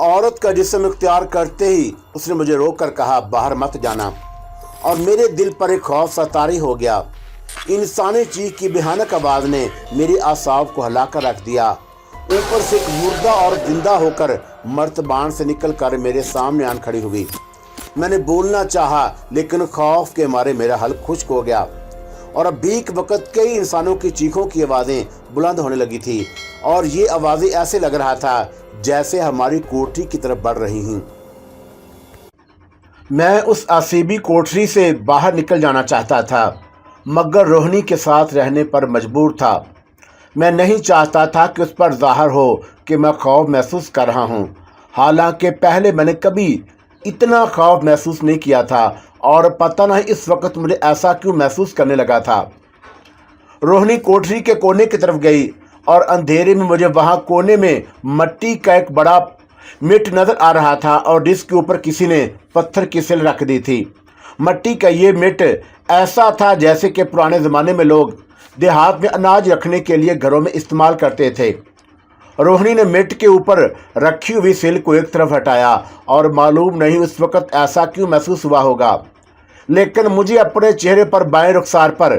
औरत का जिस्म इख्तियार करते ही उसने मुझे रोक कर कहा, बाहर मत जाना। और मेरे दिल पर एक खौफ सा तारी हो गया। इंसानी चीख की भयानक आवाज ने मेरी आसाब को हिलाकर रख दिया। ऊपर से एक मुर्दा और जिंदा होकर मर्तबान से निकल कर मेरे सामने आन खड़ी हुई। मैंने बोलना चाहा, लेकिन खौफ के मारे मेरा हल्क खुश्क हो गया और अब भीख वक्त कई इंसानों की चीखों की आवाज़ें बुलंद होने लगी थी और ये आवाज़ें ऐसे लग रहा था जैसे हमारी कोठरी की तरफ बढ़ रही हैं। मैं उस आसीबी कोठरी से बाहर निकल जाना चाहता था, मगर रोहिणी के साथ रहने पर मजबूर था। मैं नहीं चाहता था कि उस पर ज़ाहिर हो कि मैं खौफ महसूस कर रहा हूँ। हालांकि पहले मैंने कभी इतना खौफ महसूस नहीं किया था और पता नहीं इस वक्त मुझे ऐसा क्यों महसूस करने लगा था। रोहिणी कोठरी के कोने की तरफ गई और अंधेरे में मुझे वहां कोने में मिट्टी का एक बड़ा मिट नजर आ रहा था और जिसके ऊपर किसी ने पत्थर की सिल रख दी थी। मिट्टी का ये मिट ऐसा था जैसे कि पुराने ज़माने में लोग देहात में अनाज रखने के लिए घरों में इस्तेमाल करते थे। रोहिणी ने मिट के ऊपर रखी हुई सिल को एक तरफ हटाया और मालूम नहीं उस वक्त ऐसा क्यों महसूस हुआ होगा, लेकिन मुझे अपने चेहरे पर बाएं रुखसार पर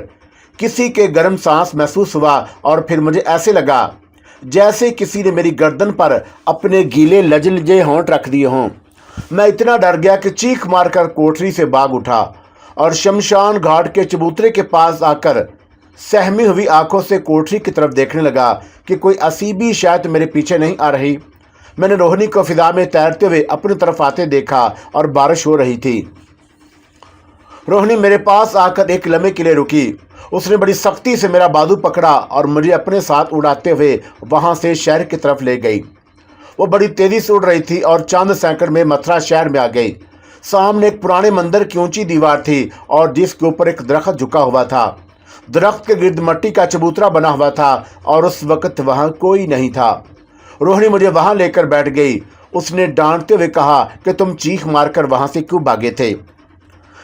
किसी के गर्म सांस महसूस हुआ और फिर मुझे ऐसे लगा जैसे किसी ने मेरी गर्दन पर अपने गीले लजलजे होंठ रख दिए हों। मैं इतना डर गया कि चीख मारकर कोठरी से भाग उठा और शमशान घाट के चबूतरे के पास आकर सहमी हुई आंखों से कोठरी की तरफ देखने लगा कि कोई असीबी शायद मेरे पीछे नहीं आ रही। मैंने रोहिणी को फिजा में तैरते हुए अपनी तरफ आते देखा और बारिश हो रही थी। रोहिणी मेरे पास आकर एक लम्हे के लिए रुकी। उसने बड़ी सख्ती से मेरा बाजू पकड़ा और मुझे अपने साथ उड़ाते हुए वहां से शहर की तरफ ले गई। वो बड़ी तेजी से उड़ रही थी और चंद सेकंड में मथुरा शहर में आ गई। सामने एक पुराने मंदिर की ऊंची दीवार थी और जिसके ऊपर एक दरख्त झुका हुआ था। दरख्त के गिर्द मिट्टी का चबूतरा बना हुआ था और उस वक्त वहां कोई नहीं था। रोहिणी मुझे वहां लेकर बैठ गई। उसने डांटते हुए कहा कि तुम चीख मारकर वहां से क्यों भागे थे।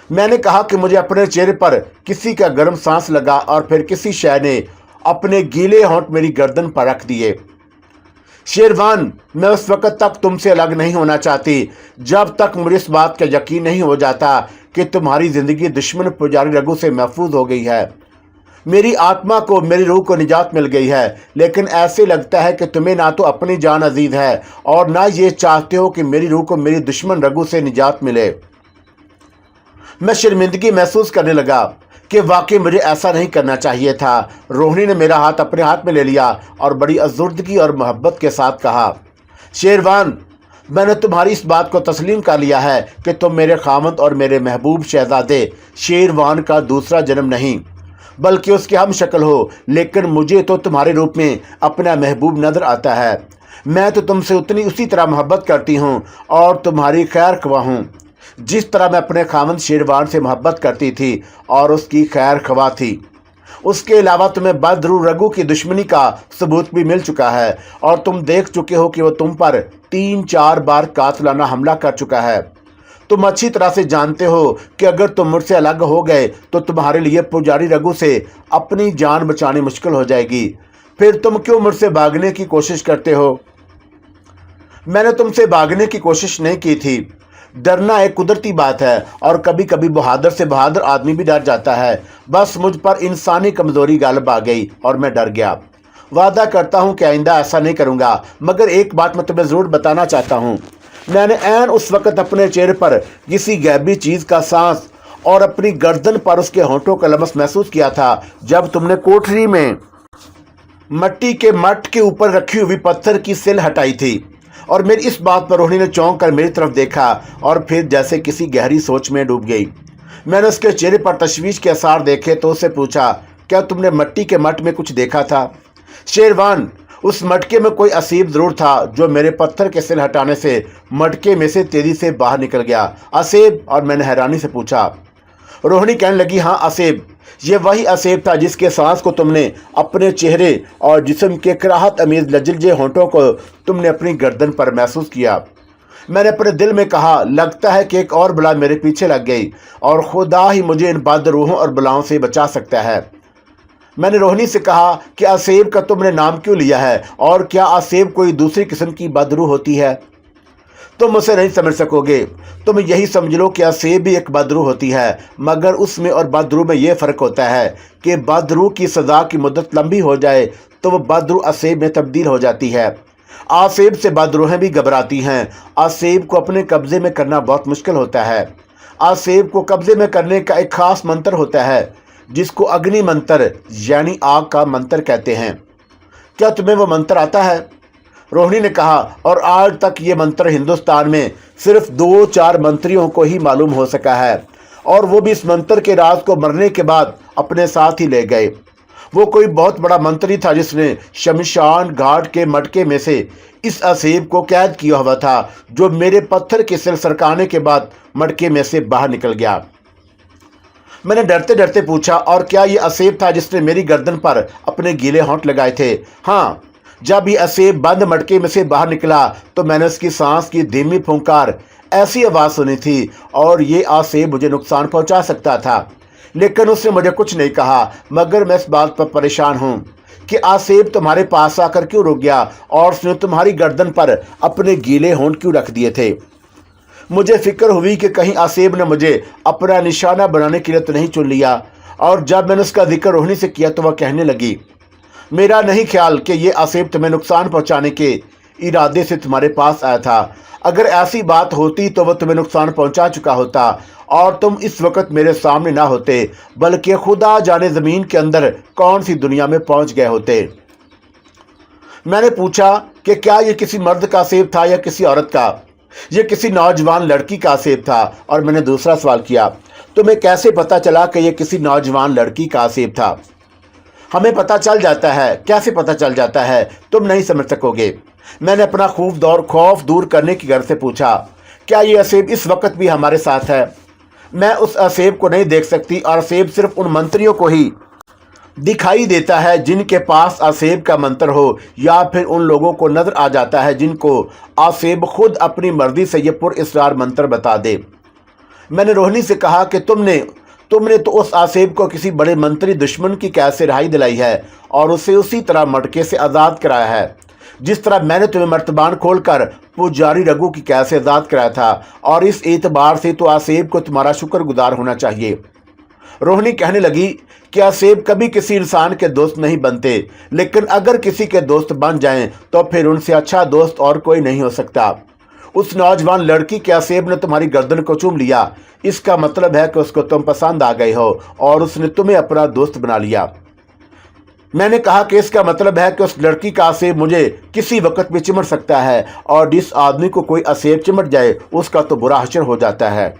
मैंने कहा कि मुझे अपने चेहरे पर किसी का गर्म सांस लगा और फिर किसी शय ने अपने गीले होंठ मेरी गर्दन पर रख दिए। शेरवान, मैं उस वक्त तक तुमसे अलग नहीं होना चाहती जब तक मुझे इस बात का यकीन नहीं हो जाता कि तुम्हारी जिंदगी दुश्मन पुजारी रघु से महफूज हो गई है। मेरी आत्मा को, मेरी रूह को निजात मिल गई है, लेकिन ऐसे लगता है कि तुम्हें ना तो अपनी जान अजीज है और ना ये चाहते हो कि मेरी रूह को मेरी दुश्मन रघु से निजात मिले। मैं शर्मिंदगी महसूस करने लगा कि वाकई मुझे ऐसा नहीं करना चाहिए था। रोहिणी ने मेरा हाथ अपने हाथ में ले लिया और बड़ी अज़ुर्दगी और मोहब्बत के साथ कहा, शेरवान, मैंने तुम्हारी इस बात को तस्लीम कर लिया है कि तुम मेरे खामद और मेरे महबूब शहजादे शेरवान का दूसरा जन्म नहीं बल्कि उसके हम शक्ल हो, लेकिन मुझे तो तुम्हारे रूप में अपना महबूब नजर आता है। मैं तो तुमसे उसी तरह मोहब्बत करती हूँ और तुम्हारी खैर ख्वाह हूँ जिस तरह मैं अपने खामद शेरवान से मोहब्बत करती थी और उसकी खैर ख्वाह थी। उसके अलावा तुम्हें बदरू रघु की दुश्मनी का सबूत भी मिल चुका है और तुम देख चुके हो कि वो तुम पर 3-4 बार कातिलाना हमला कर चुका है। तुम अच्छी तरह से जानते हो कि अगर तुम मुझसे अलग हो गए तो तुम्हारे लिए पुजारी रघु से अपनी जान बचानी मुश्किल हो जाएगी। फिर तुम क्यों मुझसे भागने की कोशिश करते हो? मैंने तुमसे भागने की कोशिश नहीं की थी। डरना एक कुदरती बात है और कभी कभी बहादुर से बहादुर आदमी भी डर जाता है। बस मुझ पर इंसानी कमजोरी गालिब आ गई और मैं डर गया। वादा करता हूँ कि आइंदा ऐसा नहीं करूँगा, मगर एक बात मैं तुम्हें ज़रूर बताना चाहता हूँ। मैंने ऐन उस वक्त अपने चेहरे पर किसी गैबी चीज़ का सांस और अपनी गर्दन पर उसके होंठों का लमस महसूस किया था जब तुमने कोठरी में मिट्टी के मट के ऊपर रखी हुई पत्थर की सिल हटाई थी। और मेरी इस बात पर रोहिणी ने चौंक कर मेरी तरफ देखा और फिर जैसे किसी गहरी सोच में डूब गई। मैंने उसके चेहरे पर तशवीश के आसार देखे तो उससे पूछा, क्या तुमने मिट्टी के मट में कुछ देखा था? शेरवान, उस मटके में कोई असीब जरूर था जो मेरे पत्थर के सिल हटाने से मटके में से तेजी से बाहर निकल गया। असेब? और मैंने हैरानी से पूछा। रोहिणी कहने लगी, हाँ असेब, ये वही असेब था जिसके सांस को तुमने अपने चेहरे और जिस्म के कराहत अमीज लजलजे होंठों को तुमने अपनी गर्दन पर महसूस किया। मैंने अपने दिल में कहा, लगता है कि एक और बला मेरे पीछे लग गई और खुदा ही मुझे इन बदरूहों और बलाओं से बचा सकता है। मैंने रोहिणी से कहा कि असेब का तुमने नाम क्यों लिया है और क्या असेब कोई दूसरी किस्म की बदरूह होती है? तुम उसे नहीं समझ सकोगे। तुम यही समझ लो कि असेब भी एक बदरू होती है, मगर उसमें और बदरू में यह फ़र्क होता है कि बदरू की सज़ा की मुद्दत लंबी हो जाए तो वह बदरू असेब में तब्दील हो जाती है। आसेब से बदरूहें भी घबराती हैं। आसेब को अपने कब्ज़े में करना बहुत मुश्किल होता है। आसेब को कब्ज़े में करने का एक ख़ास मंत्र होता है जिसको अग्नि मंत्र यानी आग का मंत्र कहते हैं। क्या तुम्हें वो मंत्र आता है? रोहिणी ने कहा, और आज तक ये मंत्र हिंदुस्तान में सिर्फ 2-4 मंत्रियों को ही मालूम हो सका है, और वो भी इस मंत्र के राज को मरने के बाद अपने साथ ही ले गए। वो कोई बहुत बड़ा मंत्री था जिसने शमशान घाट के मटके में से इस असेब को कैद किया हुआ था, जो मेरे पत्थर के सिर सरकाने के बाद मटके में से बाहर निकल गया। मैंने डरते डरते पूछा, और क्या ये असेब था जिसने मेरी गर्दन पर अपने गीले होंठ लगाए थे? हाँ, जब ये असेब बंद मटके में से बाहर निकला तो मैंने उसकी सांस की धीमी फुंकार ऐसी आवाज़ सुनी थी, और ये असेब मुझे नुकसान पहुंचा सकता था, लेकिन उसने मुझे कुछ नहीं कहा। मगर मैं इस बात पर परेशान हूँ कि असेब तुम्हारे पास आकर क्यों रुक गया, और उसने तुम्हारी गर्दन पर अपने गीले होंठ क्यों रख दिए थे। मुझे फिक्र हुई कि कहीं असेब ने मुझे अपना निशाना बनाने के लिए तो नहीं चुन लिया, और जब मैंने उसका जिक्र रोहिणी से किया तो वह कहने लगी, मेरा नहीं ख्याल कि ये असेब तुम्हें नुकसान पहुंचाने के इरादे से तुम्हारे पास आया था। अगर ऐसी बात होती तो वह तुम्हें नुकसान पहुंचा चुका होता, और तुम इस वक्त मेरे सामने ना होते, बल्कि खुदा जाने ज़मीन के अंदर कौन सी दुनिया में पहुंच गए होते। मैंने पूछा कि क्या ये किसी मर्द का असेब था या किसी औरत का? ये किसी नौजवान लड़की का असेब था। और मैंने दूसरा सवाल किया, तुम्हें कैसे पता चला कि यह किसी नौजवान लड़की का असेब था? हमें पता चल जाता है। कैसे पता चल जाता है? तुम नहीं समझ सकोगे। मैंने अपना खौफ दूर करने की गर्ज से पूछा, क्या ये असेब इस वक्त भी हमारे साथ है? मैं उस असेब को नहीं देख सकती, और असेब सिर्फ उन मंत्रियों को ही दिखाई देता है जिनके पास असेब का मंत्र हो, या फिर उन लोगों को नजर आ जाता है जिनको असेब खुद अपनी मर्जी से ये पुरअसरार मंत्र बता दे। मैंने रोहिणी से कहा कि तुमने तो उस असेब को किसी बड़े मंत्री दुश्मन की कैद से रिहाई दिलाई है, और उसे उसी तरह मटके से आज़ाद कराया है जिस तरह मैंने तुम्हें मर्तबान खोलकर पुजारी रघु की कैद से आज़ाद कराया था। और इस एतबार से तो असेब को तुम्हारा शुक्रगुजार होना चाहिए। रोहिणी कहने लगी कि असेब कभी किसी इंसान के दोस्त नहीं बनते, लेकिन अगर किसी के दोस्त बन जाएं तो फिर उनसे अच्छा दोस्त और कोई नहीं हो सकता। उस नौजवान लड़की के असेब ने तुम्हारी गर्दन को चूम लिया, इसका मतलब है कि उसको तुम पसंद आ गए हो, और उसने तुम्हें अपना दोस्त बना लिया। मैंने कहा कि इसका मतलब है कि उस लड़की का असेब मुझे किसी वक्त भी चिमट सकता है, और जिस आदमी को कोई असेब चिमट जाए उसका तो बुरा हश्र हो जाता है।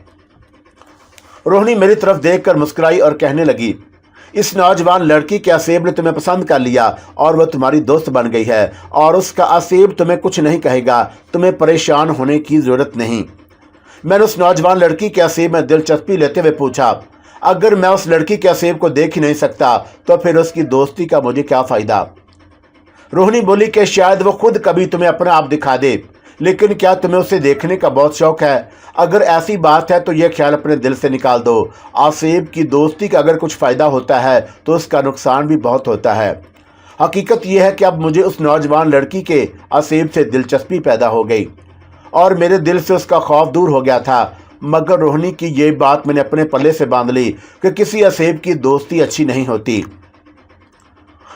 रोहिणी मेरी तरफ देखकर मुस्कुराई और कहने लगी, इस नौजवान लड़की के असेब ने तुम्हें पसंद कर लिया और वह तुम्हारी दोस्त बन गई है, और उसका असेब तुम्हें कुछ नहीं कहेगा। तुम्हें परेशान होने की ज़रूरत नहीं। मैंने उस नौजवान लड़की के असेब में दिलचस्पी लेते हुए पूछा, अगर मैं उस लड़की के असेब को देख ही नहीं सकता तो फिर उसकी दोस्ती का मुझे क्या फ़ायदा? रोहिणी बोली कि शायद वो खुद कभी तुम्हें अपना आप दिखा दे, लेकिन क्या तुम्हें उसे देखने का बहुत शौक है? अगर ऐसी बात है तो यह ख्याल अपने दिल से निकाल दो। असेब की दोस्ती का अगर कुछ फ़ायदा होता है तो उसका नुकसान भी बहुत होता है। हकीकत यह है कि अब मुझे उस नौजवान लड़की के असेब से दिलचस्पी पैदा हो गई, और मेरे दिल से उसका खौफ दूर हो गया था। मगर रोहिणी की ये बात मैंने अपने पल्ले से बांध ली कि किसी असेब की दोस्ती अच्छी नहीं होती।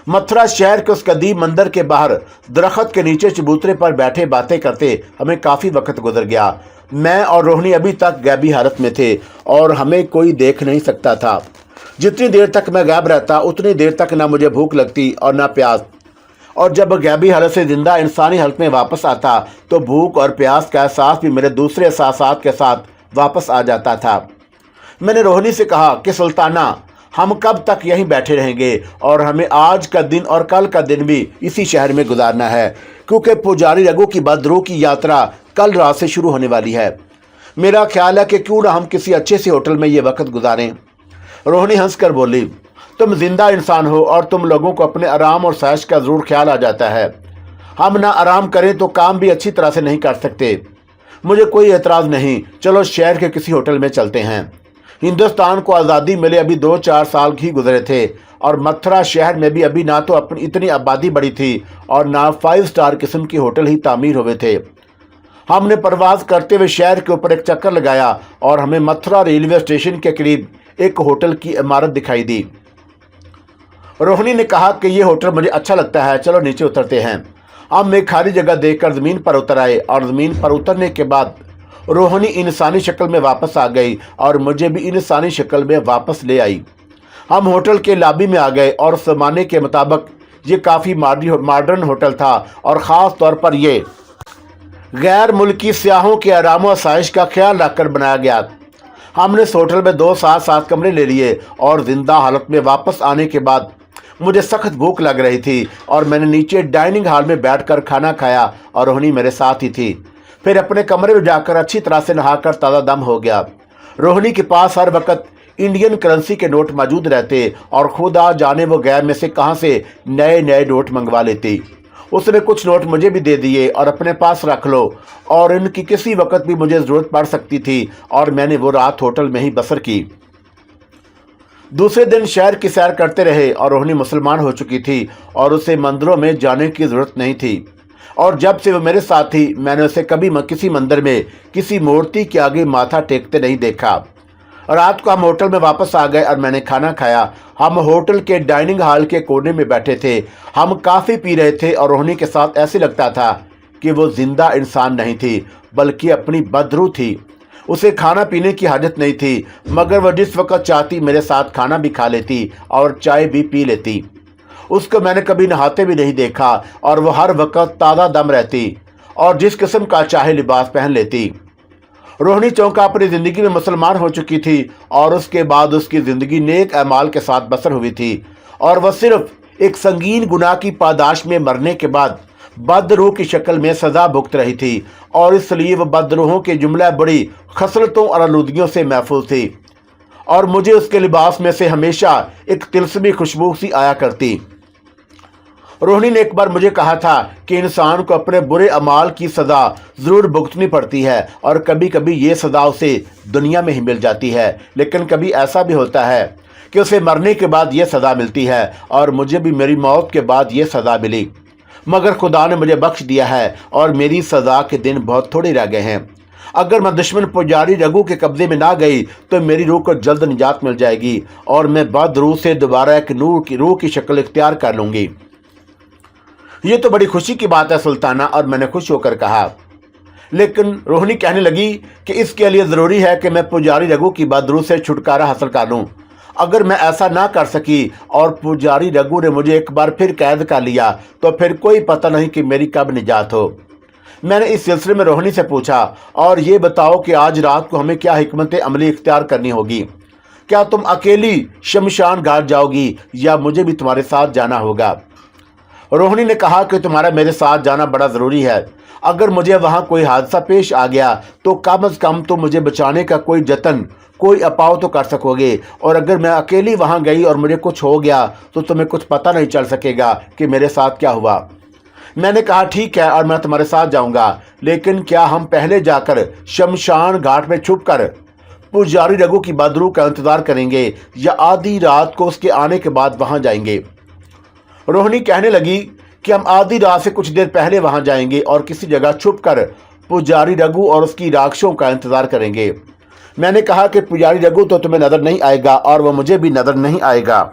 मथुरा शहर के उस कदीम मंदिर के बाहर दरख्त के नीचे चबूतरे पर बैठे बातें करते हमें काफ़ी वक्त गुजर गया। मैं और रोहिणी अभी तक गैबी हालत में थे, और हमें कोई देख नहीं सकता था। जितनी देर तक मैं गायब रहता उतनी देर तक ना मुझे भूख लगती और ना प्यास, और जब गैबी हालत से जिंदा इंसानी हालत में वापस आता तो भूख और प्यास का एहसास भी मेरे दूसरे एहसासात के साथ वापस आ जाता था। मैंने रोहिणी से कहा कि सुल्ताना, हम कब तक यहीं बैठे रहेंगे, और हमें आज का दिन और कल का दिन भी इसी शहर में गुजारना है, क्योंकि पुजारी रघु की बदरू की यात्रा कल रात से शुरू होने वाली है। मेरा ख्याल है कि क्यों ना हम किसी अच्छे से होटल में ये वक्त गुजारें। रोहिणी हंसकर बोली, तुम जिंदा इंसान हो और तुम लोगों को अपने आराम और सैश का ज़रूर ख्याल आ जाता है। हम ना आराम करें तो काम भी अच्छी तरह से नहीं कर सकते। मुझे कोई एतराज़ नहीं, चलो शहर के किसी होटल में चलते हैं। हिंदुस्तान को आज़ादी मिले अभी 2-4 साल ही गुजरे थे, और मथुरा शहर में भी अभी ना तो अपनी इतनी आबादी बढ़ी थी और ना 5 स्टार किस्म के होटल ही तामीर हुए थे। हमने परवाज करते हुए शहर के ऊपर एक चक्कर लगाया और हमें मथुरा रेलवे स्टेशन के करीब एक होटल की इमारत दिखाई दी। रोहिणी ने कहा कि ये होटल मुझे अच्छा लगता है, चलो नीचे उतरते हैं। हम एक खाली जगह देखकर ज़मीन पर उतर आए और ज़मीन पर उतरने के बाद रोहिणी इंसानी शक्ल में वापस आ गई और मुझे भी इंसानी शक्ल में वापस ले आई। हम होटल के लॉबी में आ गए और उस ज़माने के मुताबिक ये काफ़ी मॉडर्न होटल था और ख़ास तौर पर ये गैर मुल्की सियाहों के आराम और आसाइश का ख्याल रखकर बनाया गया। हमने इस होटल में 2 साथ कमरे ले लिए और ज़िंदा हालत में वापस आने के बाद मुझे सख्त भूख लग रही थी और मैंने नीचे डाइनिंग हॉल में बैठकर खाना खाया और रोहिणी मेरे साथ ही थी। फिर अपने कमरे में जाकर अच्छी तरह से नहाकर ताज़ा दम हो गया। रोहिणी के पास हर वक्त इंडियन करेंसी के नोट मौजूद रहते और खुदा जाने वो गैर में से कहां से नए नए नोट मंगवा लेती। उसने कुछ नोट मुझे भी दे दिए और अपने पास रख लो, और इनकी किसी वक्त भी मुझे ज़रूरत पड़ सकती थी, और मैंने वो रात होटल में ही बसर की। दूसरे दिन शहर की सैर करते रहे और रोहिणी मुसलमान हो चुकी थी और उसे मंदिरों में जाने की ज़रूरत नहीं थी, और जब से वो मेरे साथ थी मैंने उसे कभी किसी मंदिर में किसी मूर्ति के आगे माथा टेकते नहीं देखा। रात को हम होटल में वापस आ गए और मैंने खाना खाया। हम होटल के डाइनिंग हॉल के कोने में बैठे थे। हम काफ़ी पी रहे थे और रोहिणी के साथ ऐसे लगता था कि वो जिंदा इंसान नहीं थी बल्कि अपनी बदरूह थी। उसे खाना पीने की हाजत नहीं थी, मगर वह जिस वक्त चाहती मेरे साथ खाना भी खा लेती और चाय भी पी लेती। उसको मैंने कभी नहाते भी नहीं देखा और वह हर वक्त ताज़ा दम रहती और जिस किस्म का चाहे लिबास पहन लेती। रोहिणी चौंका अपनी ज़िंदगी में मुसलमान हो चुकी थी और उसके बाद उसकी ज़िंदगी नेक अमाल के साथ बसर हुई थी, और वह सिर्फ एक संगीन गुनाह की पादाश में मरने के बाद बदरूह की शक्ल में सज़ा भुगत रही थी, और इसलिए वह बदरूहों के जुमला बड़ी खसलतों और आलूदगियों से महफूज थी, और मुझे उसके लिबास में से हमेशा एक तिलस्मी खुशबू सी आया करती। रोहिणी ने एक बार मुझे कहा था कि इंसान को अपने बुरे अमाल की सज़ा ज़रूर भुगतनी पड़ती है और कभी कभी ये सज़ा उसे दुनिया में ही मिल जाती है, लेकिन कभी ऐसा भी होता है कि उसे मरने के बाद ये सज़ा मिलती है, और मुझे भी मेरी मौत के बाद ये सज़ा मिली, मगर खुदा ने मुझे बख्श दिया है और मेरी सज़ा के दिन बहुत थोड़े रह गए हैं। अगर मैं दुश्मन पुजारी रघु के कब्जे में ना गई तो मेरी रूह को जल्द निजात मिल जाएगी और मैं बदरूह से दोबारा एक रूह की शक्ल इख्तियार कर लूँगी। ये तो बड़ी खुशी की बात है सुल्ताना, और मैंने खुश होकर कहा। लेकिन रोहिणी कहने लगी कि इसके लिए ज़रूरी है कि मैं पुजारी रघु की बदरूह से छुटकारा हासिल कर लूँ। अगर मैं ऐसा ना कर सकी और पुजारी रघु ने मुझे एक बार फिर कैद कर लिया तो फिर कोई पता नहीं कि मेरी कब निजात हो। मैंने इस सिलसिले में रोहिणी से पूछा, और ये बताओ कि आज रात को हमें क्या हिकमत अमली इख्तियार करनी होगी? क्या तुम अकेली शमशान घाट जाओगी या मुझे भी तुम्हारे साथ जाना होगा? रोहिणी ने कहा कि तुम्हारा मेरे साथ जाना बड़ा ज़रूरी है। अगर मुझे वहाँ कोई हादसा पेश आ गया तो कम अज़ कम तुम मुझे बचाने का कोई जतन, कोई अपाव तो कर सकोगे, और अगर मैं अकेली वहाँ गई और मुझे कुछ हो गया तो तुम्हें कुछ पता नहीं चल सकेगा कि मेरे साथ क्या हुआ। मैंने कहा ठीक है, और मैं तुम्हारे साथ जाऊँगा, लेकिन क्या हम पहले जाकर शमशान घाट में छुप कर पुजारी रघु की बदरूह का इंतज़ार करेंगे या आधी रात को उसके आने के बाद वहाँ जाएंगे? रोहिणी कहने लगी कि हम आधी रात से कुछ देर पहले वहां जाएंगे और किसी जगह छुपकर पुजारी रघु और उसकी राक्षसों का इंतजार करेंगे। मैंने कहा कि पुजारी रघु तो तुम्हें नजर नहीं आएगा और वह मुझे भी नजर नहीं आएगा,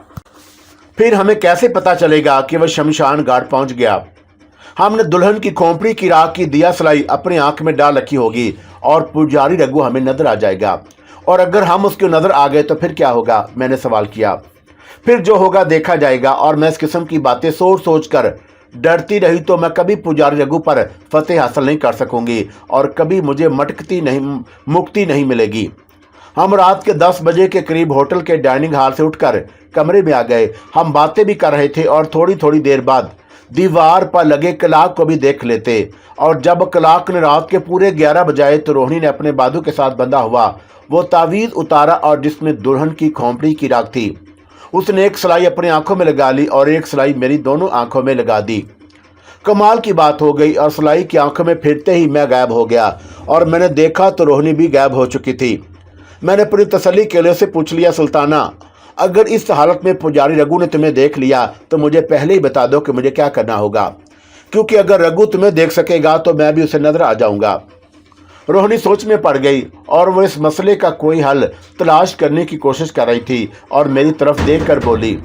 फिर हमें कैसे पता चलेगा कि वह शमशान घाट पहुंच गया? हमने दुल्हन की खोपड़ी की राख की दिया सलाई अपनी आंख में डाल रखी होगी और पुजारी रघु हमें नजर आ जाएगा, और अगर हम उसकी नजर आ गए तो फिर क्या होगा? मैंने सवाल किया। फिर जो होगा देखा जाएगा, और मैं इस किस्म की बातें सोच कर डरती रही तो मैं कभी पुजारी रघु पर फतेह हासिल नहीं कर सकूंगी और कभी मुझे मुक्ति नहीं मिलेगी। हम रात के 10 बजे के करीब होटल के डाइनिंग हॉल से उठकर कमरे में आ गए। हम बातें भी कर रहे थे और थोड़ी देर बाद दीवार पर लगे क्लाक को भी देख लेते, और जब क्लाक ने रात के पूरे 11 बजाए तो रोहिणी ने अपने बाजू के साथ बंधा हुआ वो तावीज़ उतारा और जिसमें दुल्हन की खोपड़ी की राख थी। उसने एक सलाई अपनी आंखों में लगा ली और एक सलाई मेरी दोनों आंखों में लगा दी। कमाल की बात हो गई, और सलाई की आंखों में फिरते ही मैं गायब हो गया और मैंने देखा तो रोहिणी भी गायब हो चुकी थी। मैंने पूरी तसल्ली के लिए से पूछ लिया, सुल्ताना, अगर इस हालत में पुजारी रघु ने तुम्हें देख लिया तो मुझे पहले ही बता दो कि मुझे क्या करना होगा, क्योंकि अगर रघु तुम्हें देख सकेगा तो मैं भी उसे नजर आ जाऊंगा। रोहिणी सोच में पड़ गई और वो इस मसले का कोई हल तलाश करने की कोशिश कर रही थी और मेरी तरफ देखकर बोली,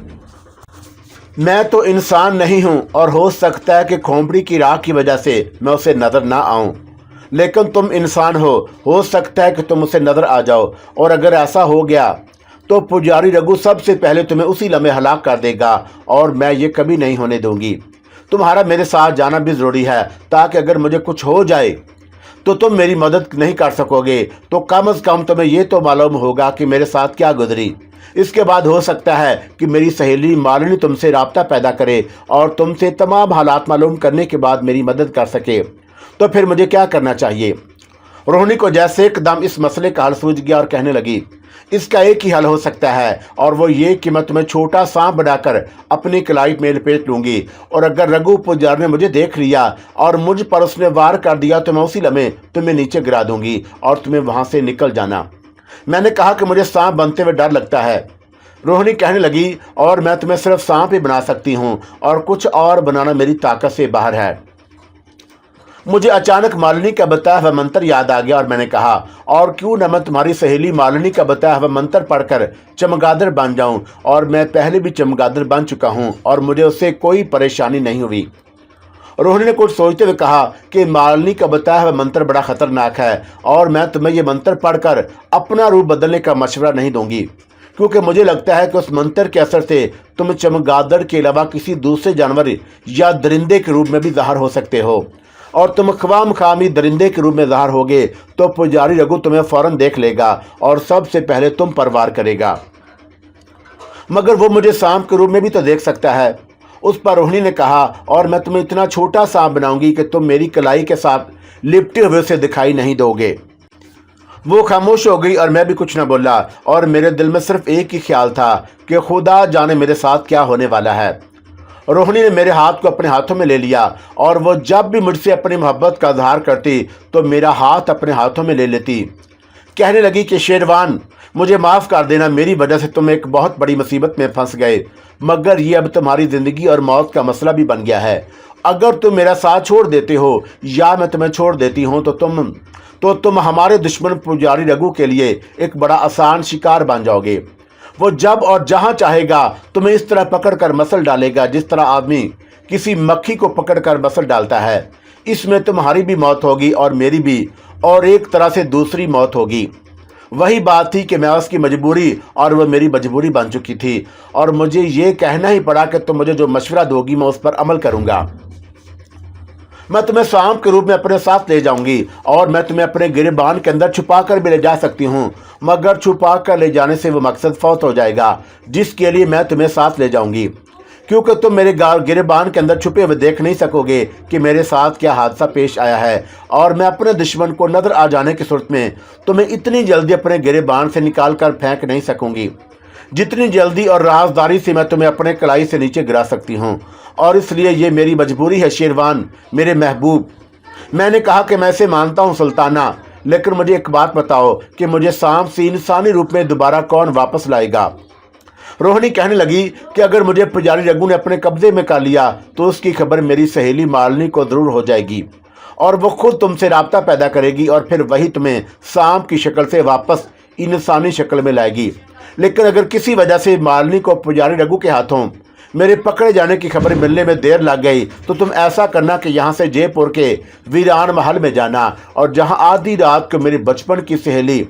मैं तो इंसान नहीं हूं और हो सकता है कि खोपड़ी की राख की वजह से मैं उसे नजर ना आऊं, लेकिन तुम इंसान हो सकता है कि तुम उसे नजर आ जाओ, और अगर ऐसा हो गया तो पुजारी रघु सबसे पहले तुम्हें उसी लम्हे हलाक कर देगा और मैं ये कभी नहीं होने दूंगी। तुम्हारा मेरे साथ जाना भी जरूरी है ताकि अगर मुझे कुछ हो जाए तो तुम मेरी मदद नहीं कर सकोगे तो कम से कम तुम्हें ये तो मालूम होगा कि मेरे साथ क्या गुजरी। इसके बाद हो सकता है कि मेरी सहेली मालिनी तुमसे राब्ता पैदा करे और तुमसे तमाम हालात मालूम करने के बाद मेरी मदद कर सके। तो फिर मुझे क्या करना चाहिए? रोहिणी को जैसे एकदम इस मसले का हल सूझ गया और कहने लगी, इसका एक ही हल हो सकता है और वो ये कि मैं तुम्हें छोटा सांप बनाकर अपनी कलाई में लपेट लूंगी, और अगर रघु पुजारी ने मुझे देख लिया और मुझ पर उसने वार कर दिया तो मैं उसी लम्हे तुम्हें नीचे गिरा दूंगी और तुम्हें वहां से निकल जाना। मैंने कहा कि मुझे सांप बनते हुए डर लगता है। रोहिणी कहने लगी, और मैं तुम्हें सिर्फ सांप ही बना सकती हूँ और कुछ और बनाना मेरी ताकत से बाहर है। मुझे अचानक मालिनी का बताया हुआ मंत्र याद आ गया और मैंने कहा, और क्यों न मैं तुम्हारी सहेली मालिनी का बताया हुआ मंत्र पढ़कर चमगादड़ बन जाऊं, और मैं पहले भी चमगादड़ बन चुका हूं और मुझे उससे कोई परेशानी नहीं हुई। रोहिणी ने कुछ सोचते हुए कहा कि मालिनी का बताया हुआ मंत्र बड़ा खतरनाक है और मैं तुम्हें यह मंत्र पढ़कर अपना रूप बदलने का मशवरा नहीं दूंगी, क्योंकि मुझे लगता है कि उस मंत्र के असर से तुम चमगादड़ के अलावा किसी दूसरे जानवर या दरिंदे के रूप में भी ज़ाहिर हो सकते हो, और तुम ख्वाम-खामी दरिंदे के रूप में ज़ाहिर होगे तो पुजारी रघु तुम्हें फौरन देख लेगा और सबसे पहले तुम पर वार करेगा। मगर वो मुझे सांप के रूप में भी तो देख सकता है। उस पर रोहिणी ने कहा, और मैं तुम्हें इतना छोटा सांप बनाऊंगी कि तुम मेरी कलाई के साथ लिपटे हुए से दिखाई नहीं दोगे। वो खामोश हो गई और मैं भी कुछ न बोला, और मेरे दिल में सिर्फ एक ही ख्याल था कि खुदा जाने मेरे साथ क्या होने वाला है। रोहिणी ने मेरे हाथ को अपने हाथों में ले लिया और वो जब भी मुझसे अपनी मोहब्बत का इजहार करती तो मेरा हाथ अपने हाथों में ले लेती। कहने लगी कि शेरवान, मुझे माफ़ कर देना, मेरी वजह से तुम एक बहुत बड़ी मुसीबत में फंस गए, मगर ये अब तुम्हारी ज़िंदगी और मौत का मसला भी बन गया है। अगर तुम मेरा साथ छोड़ देते हो या मैं तुम्हें छोड़ देती हूँ तो तुम हमारे दुश्मन पुजारी रघु के लिए एक बड़ा आसान शिकार बन जाओगे। वो जब और जहां चाहेगा तुम्हें इस तरह पकड़कर मसल डालेगा जिस तरह आदमी किसी मक्खी को पकड़कर मसल डालता है। इसमें तुम्हारी भी मौत होगी और मेरी भी, और एक तरह से दूसरी मौत होगी। वही बात थी कि मैं उसकी मजबूरी और वह मेरी मजबूरी बन चुकी थी, और मुझे ये कहना ही पड़ा कि तुम मुझे जो मशवरा दोगी मैं उस पर अमल करूंगा। मैं तुम्हें सांप के रूप में अपने साथ ले जाऊंगी और मैं तुम्हें अपने गिरबान के अंदर छुपा कर भी ले जा सकती हूँ, मगर छुपा कर ले जाने से वो मकसद फौत हो जाएगा जिसके लिए मैं तुम्हें साथ ले जाऊंगी, क्योंकि तुम मेरे गिरबान के अंदर छुपे हुए देख नहीं सकोगे कि मेरे साथ क्या हादसा पेश आया है, और मैं अपने दुश्मन को नजर आ जाने की सूरत में तुम्हें इतनी जल्दी अपने गिरबान से निकाल कर फेंक नहीं सकूंगी जितनी जल्दी और राजदारी से मैं तुम्हें अपने कलाई से नीचे गिरा सकती हूँ। और इसलिए ये मेरी मजबूरी है शेरवान, मेरे महबूब। मैंने कहा कि मैं इसे मानता हूँ सुल्ताना, लेकिन मुझे एक बात बताओ कि मुझे सांप से इंसानी रूप में दोबारा कौन वापस लाएगा? रोहिणी कहने लगी कि अगर मुझे पुजारी रघु ने अपने कब्जे में कर लिया तो उसकी खबर मेरी सहेली मालिनी को जरूर हो जाएगी और वो खुद तुमसे राब्ता पैदा करेगी और फिर वही तुम्हें सांप की शक्ल से वापस इंसानी शक्ल में लाएगी। लेकिन अगर किसी वजह से मालिनी को पुजारी रघु के हाथों मेरे पकड़े जाने की खबर मिलने में देर लग गई तो तुम ऐसा करना कि यहाँ से जयपुर के वीरान महल में जाना, और जहाँ आधी रात को मेरे बचपन की सहेली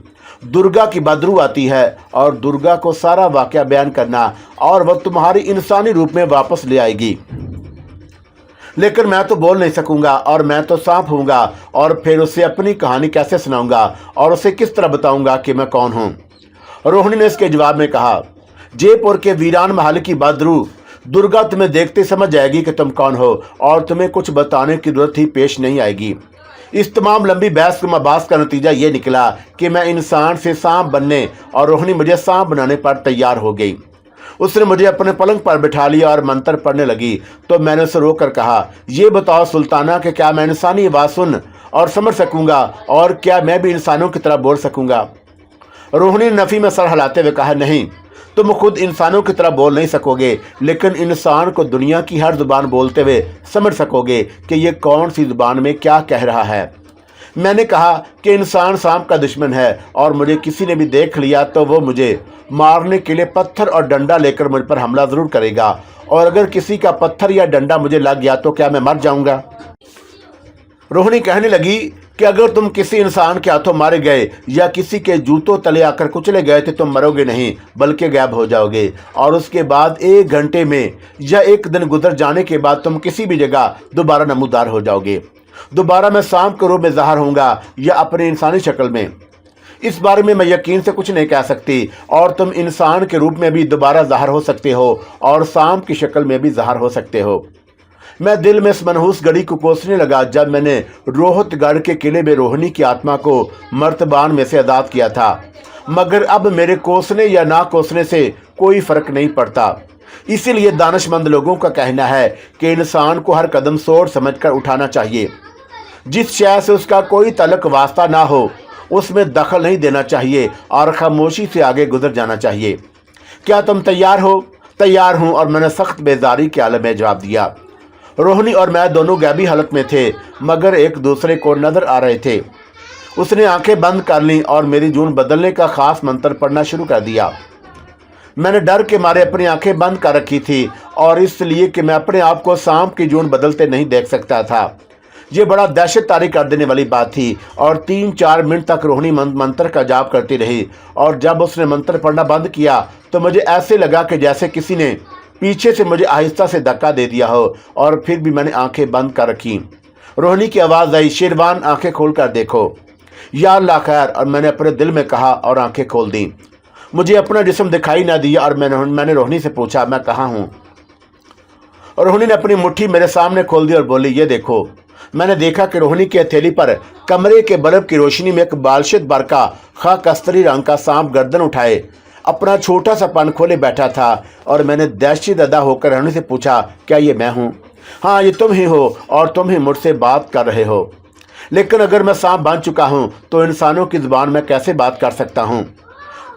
दुर्गा की बदरू आती है और दुर्गा को सारा वाकया बयान करना, और वह तुम्हारी इंसानी रूप में वापस ले आएगी। लेकिन मैं तो बोल नहीं सकूंगा और मैं तो सांप हूँगा, और फिर उसे अपनी कहानी कैसे सुनाऊंगा और उसे किस तरह बताऊंगा कि मैं कौन हूँ? रोहिणी ने इसके जवाब में कहा, जयपुर के वीरान महल की बदरू दुर्गा तुम्हें देखते समझ जाएगी कि तुम कौन हो और तुम्हें कुछ बताने की जरूरत ही पेश नहीं आएगी। इस तमाम लंबी बहस के मबास का नतीजा ये निकला कि मैं इंसान से सांप बनने और रोहिणी मुझे सांप बनाने पर तैयार हो गई। उसने मुझे अपने पलंग पर बिठा लिया और मंत्र पढ़ने लगी तो मैंने उसे रोक कर कहा, ये बताओ सुल्ताना कि क्या मैं इंसानी आवाज़ सुन और समझ सकूंगा, और क्या मैं भी इंसानों की तरह बोल सकूंगा? रोहिणी ने नफ़ी में सर हिलाते हुए कहा, नहीं, तुम खुद इंसानों की तरह बोल नहीं सकोगे, लेकिन इंसान को दुनिया की हर जुबान बोलते हुए समझ सकोगे कि ये कौन सी जुबान में क्या कह रहा है। मैंने कहा कि इंसान सांप का दुश्मन है और मुझे किसी ने भी देख लिया तो वो मुझे मारने के लिए पत्थर और डंडा लेकर मुझ पर हमला जरूर करेगा, और अगर किसी का पत्थर या डंडा मुझे लग गया तो क्या मैं मर जाऊंगा? रोहिणी कहने लगी कि अगर तुम किसी इंसान के हाथों मारे गए या किसी के जूतों तले आकर कुचले गए तो तुम मरोगे नहीं बल्कि गायब हो जाओगे, और उसके बाद 1 घंटे में या 1 दिन गुजर जाने के बाद तुम किसी भी जगह दोबारा नमूदार हो जाओगे। दोबारा मैं सांप के रूप में ज़ाहिर होऊंगा या अपनी इंसानी शक्ल में। इस बारे में मैं यकीन से कुछ नहीं कह सकती, और तुम इंसान के रूप में भी दोबारा ज़ाहिर हो सकते हो और सांप की शक्ल में भी ज़ाहिर हो सकते हो। मैं दिल में इस मनहूस घड़ी को कोसने लगा जब मैंने रोहतगढ़ के किले में रोहिणी की आत्मा को मर्तबान में से आज़ाद किया था, मगर अब मेरे कोसने या ना कोसने से कोई फ़र्क नहीं पड़ता। इसीलिए दानिशमंद लोगों का कहना है कि इंसान को हर कदम सोच समझकर उठाना चाहिए। जिस शय से उसका कोई तलक वास्ता ना हो उसमें दखल नहीं देना चाहिए और खामोशी से आगे गुजर जाना चाहिए। क्या तुम तैयार हो? तैयार हूँ, और मैंने सख्त बेजारी के आलम में जवाब दिया। रोहिणी और मैं दोनों गैबी हालत में थे, मगर एक दूसरे को नजर आ रहे थे। उसने आंखें बंद कर लीं और मेरी जून बदलने का खास मंत्र पढ़ना शुरू कर दिया। मैंने डर के मारे अपनी आंखें बंद कर रखी थी, और इसलिए कि मैं अपने आप को सांप की जून बदलते नहीं देख सकता था। ये बड़ा दहशत तारी कर देने वाली बात थी, और 3-4 मिनट तक रोहिणी मंत्र का जाप करती रही, और जब उसने मंत्र पढ़ना बंद किया तो मुझे ऐसे लगा कि जैसे किसी ने पीछे से मुझे आहिस्ता से धक्का दे दिया हो, और फिर भी मैंने आंखें बंद कर रखी। रोहिणी की आवाज़ आई, शेरवान आंखें खोल कर देखो। या अल्लाह खैर, और मैंने अपने दिल में कहा और आंखें खोल दी। मुझे अपना जिस्म दिखाई ना दिया और मैंने रोहिणी से पूछा, मैं कहाँ हूँ? रोहिणी ने अपनी मुट्ठी मेरे सामने खोल दी और बोली, ये देखो। मैंने देखा कि रोहिणी की हथेली पर कमरे के बल्ब की रोशनी में एक बालशित बर का खाकस्तरी रंग का सांप गर्दन उठाए अपना छोटा सा पन खोले बैठा था, और मैंने दहशत ज़दा होकर रोहिणी से पूछा, क्या ये मैं हूँ? हाँ, ये तुम ही हो, और तुम ही मुझसे बात कर रहे हो। लेकिन अगर मैं सांप बन चुका हूँ तो इंसानों की ज़ुबान में कैसे बात कर सकता हूँ?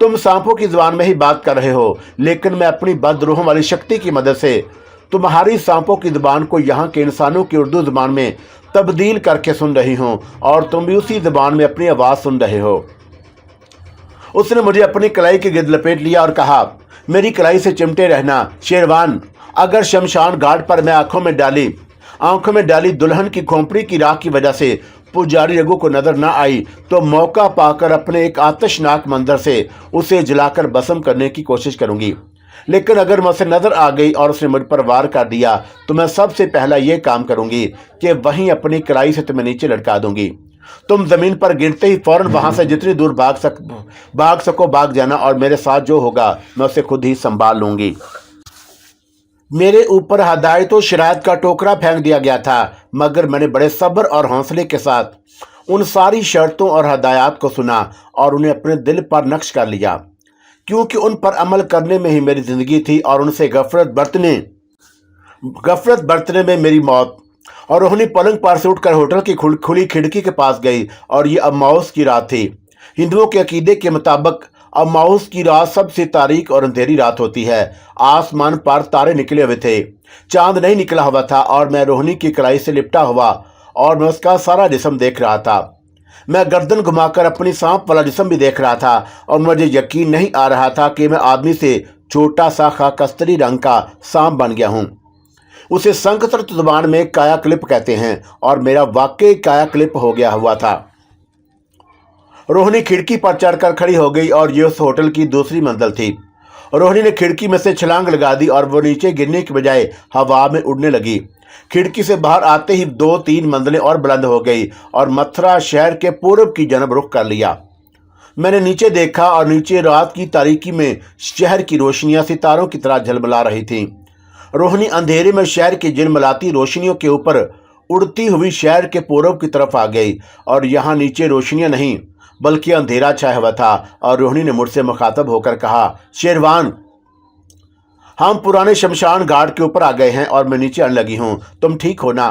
तुम सांपों की ज़ुबान में ही बात कर रहे हो, लेकिन मैं अपनी बदरूहों वाली शक्ति की मदद से तुम्हारी सांपों की ज़ुबान को यहाँ के इंसानों की उर्दू ज़ुबान में तब्दील करके सुन रही हूँ, और तुम भी उसी ज़ुबान में अपनी आवाज़ सुन रहे हो। उसने मुझे अपनी कलाई के गिर्द लपेट लिया और कहा, मेरी कलाई से चिमटे रहना शेरवान। अगर शमशान घाट पर मैं आंखों में डाली दुल्हन की खोपड़ी की राख की वजह से पुजारी रघु को नजर ना आई तो मौका पाकर अपने एक आतशनाक मंजर से उसे जलाकर भस्म करने की कोशिश करूंगी। लेकिन अगर मैं उसे नजर आ गई और उसने मुझ पर वार कर दिया तो मैं सबसे पहला ये काम करूंगी कि वहीं अपनी कलाई से तुम्हें नीचे लटका दूंगी। तुम जमीन पर गिरते ही फौरन वहां से जितनी दूर भाग सको भाग जाना, और मेरे साथ जो होगा मैं उसे खुद ही संभाल लूंगी। मेरे ऊपर हदायत और शरायत का टोकरा फेंक दिया गया था, मगर मैंने बड़े सब्र और हौसले के साथ उन सारी शर्तों और हदायत को सुना और उन्हें अपने दिल पर नक्श कर लिया, क्योंकि उन पर अमल करने में ही मेरी ज़िंदगी थी और उनसे गफलत बरतने में मेरी मौत। और रोहिणी पलंग पर से उठकर होटल की खुली खिड़की के पास गई, और ये अमाउस की रात थी। हिंदुओं के अकीदे के मुताबिक अमाउस की रात सबसे तारीक और अंधेरी रात होती है। आसमान पर तारे निकले हुए थे, चांद नहीं निकला हुआ था, और मैं रोहिणी की कलाई से लिपटा हुआ और मैं उसका सारा जिस्म देख रहा था। मैं गर्दन घुमाकर अपनी सांप वाला जिस्म भी देख रहा था, और मुझे यकीन नहीं आ रहा था कि मैं आदमी से छोटा सा खाकस्तरी रंग का सांप बन गया हूँ। उसे संस्कृत जुबान में काया क्लिप कहते हैं, और मेरा वाकई काया क्लिप हो गया हुआ था। रोहिणी खिड़की पर चढ़कर खड़ी हो गई, और ये उस होटल की दूसरी मंजिल थी। रोहिणी ने खिड़की में से छलांग लगा दी और वो नीचे गिरने की बजाय हवा में उड़ने लगी। खिड़की से बाहर आते ही 2-3 मंजिलें और बुलंद हो गई और मथुरा शहर के पूर्व की जानब रुख कर लिया। मैंने नीचे देखा, और नीचे रात की तारीकी में शहर की रोशनियां सितारों की तरह झलमला रही थीं। रोहिणी अंधेरे में शहर की झिलमिलाती रोशनियों के ऊपर उड़ती हुई शहर के पूर्व की तरफ आ गई, और यहाँ नीचे रोशनियां नहीं बल्कि अंधेरा छाया हुआ था। और रोहिणी ने मुझसे मुखातब होकर कहा, शेरवान, हम पुराने शमशान घाट के ऊपर आ गए हैं और मैं नीचे आने लगी हूँ। तुम ठीक हो ना?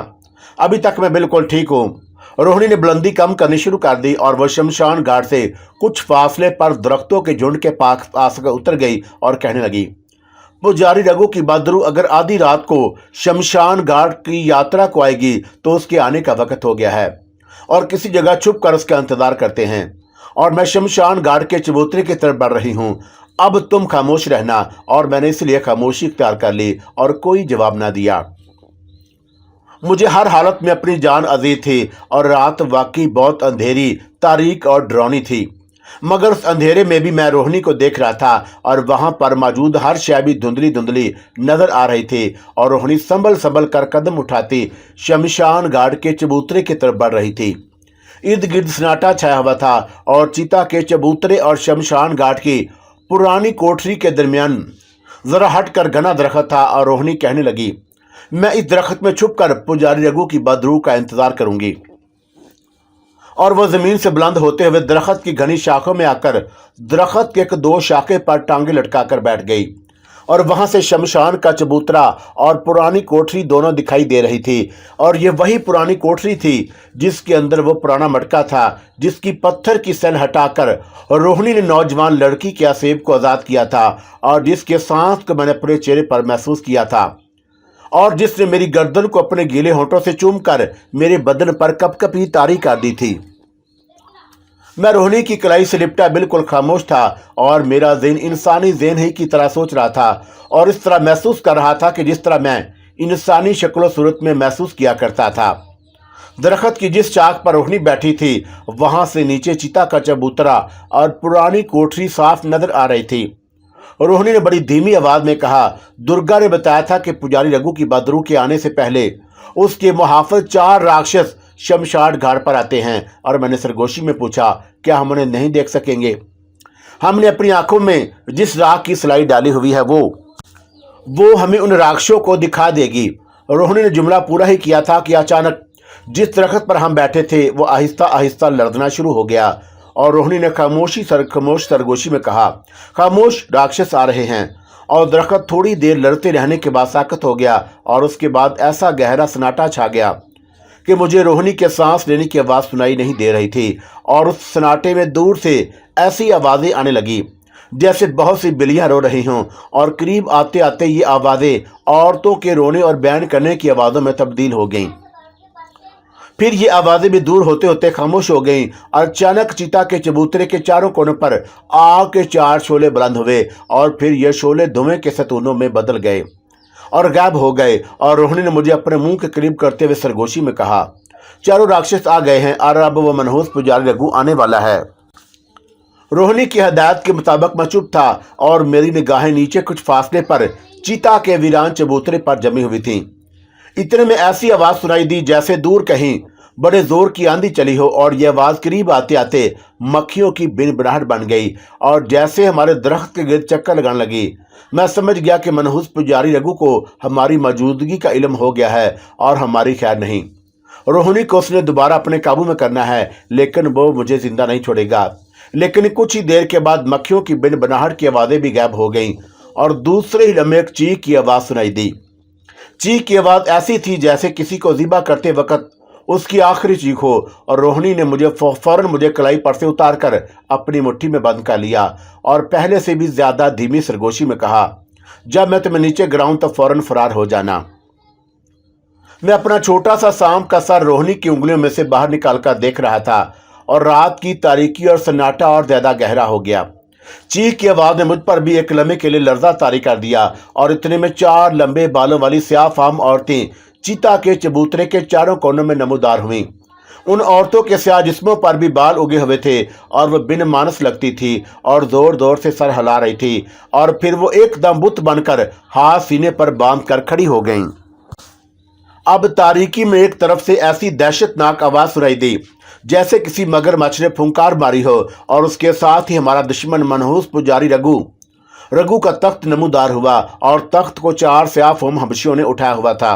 अभी तक मैं बिल्कुल ठीक हूँ। रोहिणी ने बुलंदी कम करनी शुरू कर दी और वह शमशान घाट से कुछ फासले पर दरख्तों के झुंड के पास उतर गई और कहने लगी, पुजारी रघु की बदरू अगर आधी रात को शमशान घाट की यात्रा को आएगी तो उसके आने का वक्त हो गया है। और किसी जगह छुप कर उसका इंतजार करते हैं, और मैं शमशान घाट के चबूतरे की तरफ बढ़ रही हूँ। अब तुम खामोश रहना। और मैंने इसलिए खामोशी इख्तियार कर ली और कोई जवाब ना दिया। मुझे हर हालत में अपनी जान अजीज थी और रात वाकई बहुत अंधेरी, तारीक और डरावनी थी। मगर उस अंधेरे में भी मैं रोहिणी को देख रहा था और वहां पर मौजूद हर शय भी धुंधली धुंधली नजर आ रही थी। और रोहिणी संभल संभल कर कदम उठाती शमशान घाट के चबूतरे की तरफ बढ़ रही थी। इर्द गिर्द सन्नाटा छाया हुआ था और चिता के चबूतरे और शमशान घाट की पुरानी कोठरी के दरमियान जरा हटकर घना दरख्त था। और रोहिणी कहने लगी, मैं इस दरख्त में छुपकर पुजारी रघु की बदरूह का इंतजार करूंगी। और वह जमीन से बुलंद होते हुए दरख्त की घनी शाखों में आकर दरख्त के एक दो शाखे पर टांगे लटकाकर बैठ गई। और वहां से शमशान का चबूतरा और पुरानी कोठरी दोनों दिखाई दे रही थी। और ये वही पुरानी कोठरी थी जिसके अंदर वो पुराना मटका था जिसकी पत्थर की सल हटाकर रोहिणी ने नौजवान लड़की के आसेब को आज़ाद किया था, और जिसके सांस को मैंने अपने चेहरे पर महसूस किया था, और जिसने मेरी गर्दन को अपने गीले होंठों से चूमकर मेरे बदन पर कपकपी तारी कर दी थी। मैं रोहिणी की कलाई से लिपटा बिल्कुल खामोश था और मेरा ज़हन इंसानी ज़हन ही की तरह सोच रहा था और इस तरह महसूस कर रहा था कि जिस तरह मैं इंसानी शक्ल सूरत में महसूस किया करता था। दरख्त की जिस चाक पर रोहिणी बैठी थी वहां से नीचे चिता का चबूतरा और पुरानी कोठरी साफ नजर आ रही थी। रोहिणी ने बड़ी धीमी आवाज में कहा, दुर्गा ने बताया था कि पुजारी रघु की बदरूह के आने से पहले उसके मुहाफिज 4 राक्षस शमशान घाट पर आते हैं। और मैंने सरगोशी में पूछा, क्या हम उन्हें नहीं देख सकेंगे? हमने अपनी आंखों में जिस राख की सिलाई डाली हुई है वो हमें उन राक्षसों को दिखा देगी। रोहिणी ने जुमला पूरा ही किया था कि अचानक जिस दरख्त पर हम बैठे थे वो आहिस्ता आहिस्ता लड़ना शुरू हो गया। और रोहिणी ने खामोश सरगोशी में कहा, खामोश, राक्षस आ रहे हैं। और दरख्त थोड़ी देर लड़ते रहने के बाद साकत हो गया और उसके बाद ऐसा गहरा सन्नाटा छा गया कि मुझे रोहिणी के सांस लेने की आवाज़ सुनाई नहीं दे रही थी। और उस सन्नाटे में दूर से ऐसी आवाज़ें आने लगी जैसे बहुत सी बिल्लियाँ रो रही हों, और करीब आते आते ये आवाज़ें औरतों के रोने और बयान करने की आवाज़ों में तब्दील हो गईं। फिर ये आवाज़ें भी दूर होते होते खामोश हो गईं और अचानक चिता के चबूतरे के चारों कोनों पर आग के 4 शोले बुलंद हुए और फिर ये शोले धुएं के सतूनों में बदल गए और गायब हो गए। और रोहिणी ने मुझे अपने मुंह के करीब करते हुए सरगोशी में कहा, 4 राक्षस आ गए हैं और अब वो मनहूस पुजारी रघु आने वाला है। रोहिणी की हदायत के मुताबिक मैं चुप था और मेरी निगाहें नीचे कुछ फासले पर चिता के वीरान चबूतरे पर जमी हुई थीं। इतने में ऐसी आवाज़ सुनाई दी जैसे दूर कहीं बड़े जोर की आंधी चली हो, और यह आवाज़ करीब आते आते मक्खियों की बिनबनाहट बन गई और जैसे हमारे दरख्त के गिर्द चक्कर लगाने लगी। मैं समझ गया कि मनहूस पुजारी रघु को हमारी मौजूदगी का इल्म हो गया है और हमारी खैर नहीं। रोहिणी को उसने दोबारा अपने काबू में करना है, लेकिन वो मुझे जिंदा नहीं छोड़ेगा। लेकिन कुछ ही देर के बाद मक्खियों की बिनबनाहट की आवाज़ें भी गायब हो गईं और दूसरे ही लम्हे एक चीख की आवाज़ सुनाई दी। चीख की आवाज़ ऐसी थी जैसे किसी को ज़िबा करते वक्त उसकी आखिरी चीख हो। और रोहिणी ने मुझे कलाई पर से उतार कर अपनी मुट्ठी में बंद कर लिया और पहले से भी ज़्यादा धीमी सरगोशी में कहा, जब मैं तुम्हें नीचे गिराऊं तो फौरन फरार हो जाना। मैं अपना छोटा सा सांप का सर रोहिणी की उंगलियों में से बाहर निकालकर देख रहा था और रात की तारीकी और सन्नाटा और ज़्यादा गहरा हो गया। चीख की आवाज़ ने मुझ पर भी एक लम्हे के लिए लर्जा तारी कर दिया और इतने में 4 लंबे बालों वाली स्याह फाम औरतें चिता के चबूतरे के चारों कोनों में नमूदार हुईं। उन औरतों के स्याह जिस्मों पर भी बाल उगे हुए थे और वह बिन मानस लगती थी और जोर जोर से सर हिला रही थी। और फिर वो एकदम बुत बनकर हाथ सीने पर बांध कर खड़ी हो गईं। अब तारीकी में एक तरफ से ऐसी दहशतनाक आवाज़ सुनाई दी जैसे किसी मगरमच्छ ने फुंकार मारी हो, और उसके साथ ही हमारा दुश्मन मनहूस पुजारी रघु का तख्त नमूदार हुआ और तख्त को 4 स्याह फाम हबशियों ने उठाया हुआ था।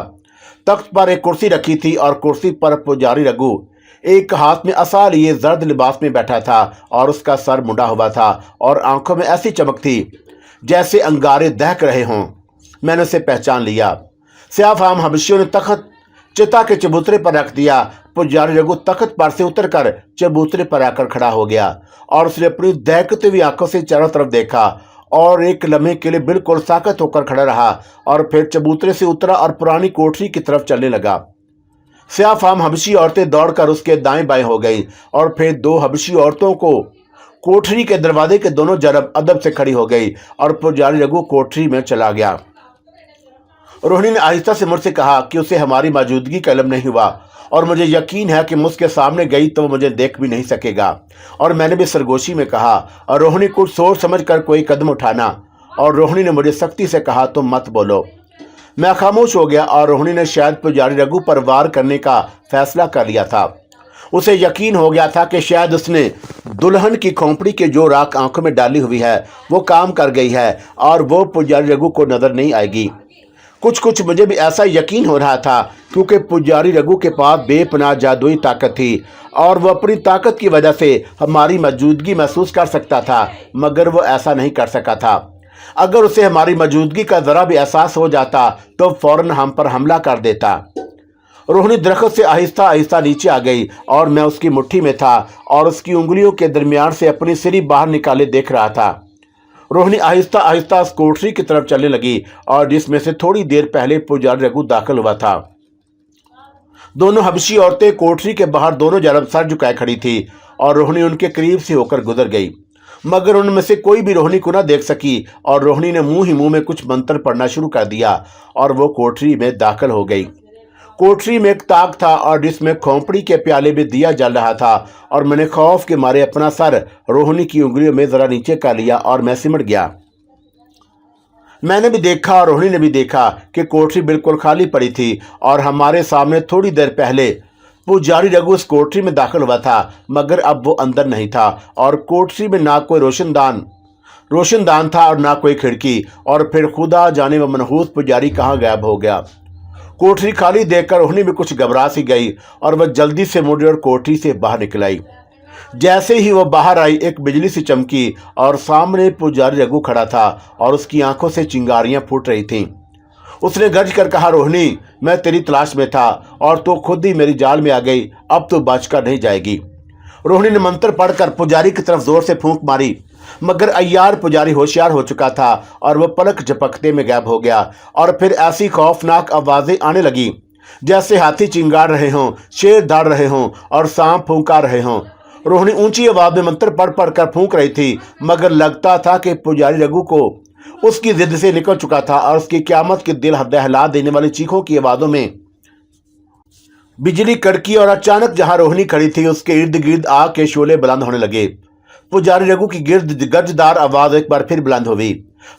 तख्त पर एक कुर्सी रखी थी और कुर्सी पर पुजारी रघु एक हाथ में असा लिए जर्द लिबास में बैठा था और उसका सर मुंडा हुआ था और आंखों में ऐसी चमक थी जैसे अंगारे दहक रहे हों। मैंने उसे पहचान लिया। स्याह फाम हबशियों ने तख्त चिता के चबूतरे पर रख दिया। पुजारी रघु तख्त पर से उतरकर चबूतरे पर आकर खड़ा हो गया और उसने अपनी दहकती हुई आंखों से चारों तरफ देखा और एक लम्हे के लिए बिल्कुल साकत होकर खड़ा रहा और फिर चबूतरे से उतरा और पुरानी कोठरी की तरफ चलने लगा। स्याह फाम हबशी औरतें दौड़कर उसके दाएं बाएं हो गई और फिर दो हबशी औरतों को कोठरी के दरवाजे के दोनों तरफ अदब से खड़ी हो गई और पुजारी रघु कोठरी में चला गया। रोहिणी ने आहिस्ता से मुझसे कहा कि उसे हमारी मौजूदगी का इल्म नहीं हुआ और मुझे यकीन है कि मुझके सामने गई तो वो मुझे देख भी नहीं सकेगा। और मैंने भी सरगोशी में कहा और रोहिणी कुछ सोच समझ कर कोई कदम उठाना। और रोहिणी ने मुझे सख्ती से कहा तुम मत बोलो। मैं खामोश हो गया और रोहिणी ने शायद पुजारी रघु पर वार करने का फैसला कर लिया था। उसे यकीन हो गया था कि शायद उसने दुल्हन की खोपड़ी के जो राख आंखों में डाली हुई है वो काम कर गई है और वो पुजारी रघु को नजर नहीं आएगी। कुछ कुछ मुझे भी ऐसा यकीन हो रहा था क्योंकि पुजारी रघु के पास बेपनाह जादुई ताकत थी और वह अपनी ताकत की वजह से हमारी मौजूदगी महसूस कर सकता था, मगर वो ऐसा नहीं कर सका था। अगर उसे हमारी मौजूदगी का ज़रा भी एहसास हो जाता तो फौरन हम पर हमला कर देता। रोहिणी दरख्त से आहिस्ता आहिस्ता नीचे आ गई और मैं उसकी मुट्ठी में था और उसकी उंगलियों के दरमियान से अपनी सिरी बाहर निकाले देख रहा था। रोहिणी आहिस्ता आहिस्ता उस कोठरी की तरफ चलने लगी और जिसमें से थोड़ी देर पहले पुजारी रघु दाखिल हुआ था। दोनों हबशी औरतें कोठरी के बाहर दोनों जानब सर झुकाए खड़ी थी और रोहिणी उनके करीब से होकर गुजर गई, मगर उनमें से कोई भी रोहिणी को न देख सकी और रोहिणी ने मुंह ही मुंह में कुछ मंत्र पढ़ना शुरू कर दिया और वो कोठरी में दाखिल हो गई। कोठरी में एक ताक था और जिसमें खोपड़ी के प्याले में दिया जल रहा था और मैंने खौफ के मारे अपना सर रोहिणी की उंगलियों में जरा नीचे कर लिया और मैं सिमट गया। मैंने भी देखा और रोहिणी ने भी देखा कि कोठरी बिल्कुल खाली पड़ी थी और हमारे सामने थोड़ी देर पहले पुजारी रघु उस कोठरी में दाखिल हुआ था, मगर अब वो अंदर नहीं था और कोठरी में ना कोई रोशनदान था और ना कोई खिड़की। और फिर खुदा जाने वो मनहूस पुजारी कहाँ गायब हो गया। कोठरी खाली देखकर रोहिणी भी कुछ घबरा सी गई और वह जल्दी से मुड़ी और कोठरी से बाहर निकल आई। जैसे ही वह बाहर आई एक बिजली सी चमकी और सामने पुजारी रघु खड़ा था और उसकी आंखों से चिंगारियां फूट रही थीं। उसने गरज कर कहा, रोहिणी मैं तेरी तलाश में था और तू खुद ही मेरी जाल में आ गई, अब तो बचकर नहीं जाएगी। रोहिणी ने मंत्र पढ़कर पुजारी की तरफ जोर से फूंक मारी, मगर अय्यार पुजारी होशियार हो चुका था और वह पलक झपकते में गायब हो गया। और फिर ऐसी खौफनाक आवाजें आने लगी जैसे हाथी चिंगार रहे हों, शेर दौड़ रहे हों और सांप फूंकार रहे हों। रोहिणी ऊंची आवाज में मंत्र पढ़ पढ़ कर फूंक रही थी, मगर लगता था कि पुजारी रघु को उसकी जिद से निकल चुका था और उसकी क़यामत के दिल दहला देने वाली चीखों की आवाज़ों में बिजली कड़की और अचानक जहां रोहिणी खड़ी थी उसके इर्द गिर्द आग के शोले बुलंद होने लगे। पुजारी रघु की गिर्द गरजदार आवाज एक बार फिर बुलंद हुई,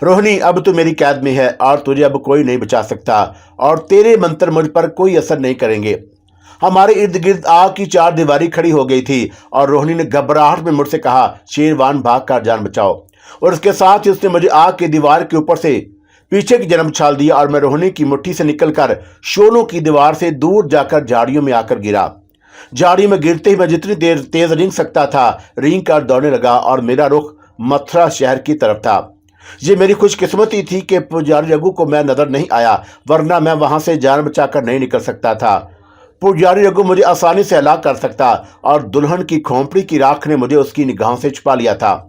रोहिणी अब तू मेरी कैद में है और तुझे अब कोई नहीं बचा सकता और तेरे मंत्र मुझ पर कोई असर नहीं करेंगे। हमारे इर्द गिर्द आग की चार दीवारी खड़ी हो गई थी और रोहिणी ने घबराहट में मुझसे कहा, शेरवान भाग कर जान बचाओ। और उसके साथ ही उसने मुझे आग की दीवार के ऊपर से पीछे की जन्म छाल दिया और मैं रोहिणी की मुट्ठी से निकलकर शोलों की दीवार से दूर जाकर झाड़ियों में आकर गिरा। झाड़ी में गिरते ही मैं जितनी देर तेज रेंग सकता था रेंग कर दौड़ने लगा और मेरा रुख मथुरा शहर की तरफ था। ये मेरी खुशकिस्मती थी कि पुजारी रघु को मैं नजर नहीं आया, वरना मैं वहां से जान बचाकर नहीं निकल सकता था। पुजारी रघु मुझे आसानी से हलाक कर सकता और दुल्हन की खोपड़ी की राख ने मुझे उसकी निगाहों से छुपा लिया था,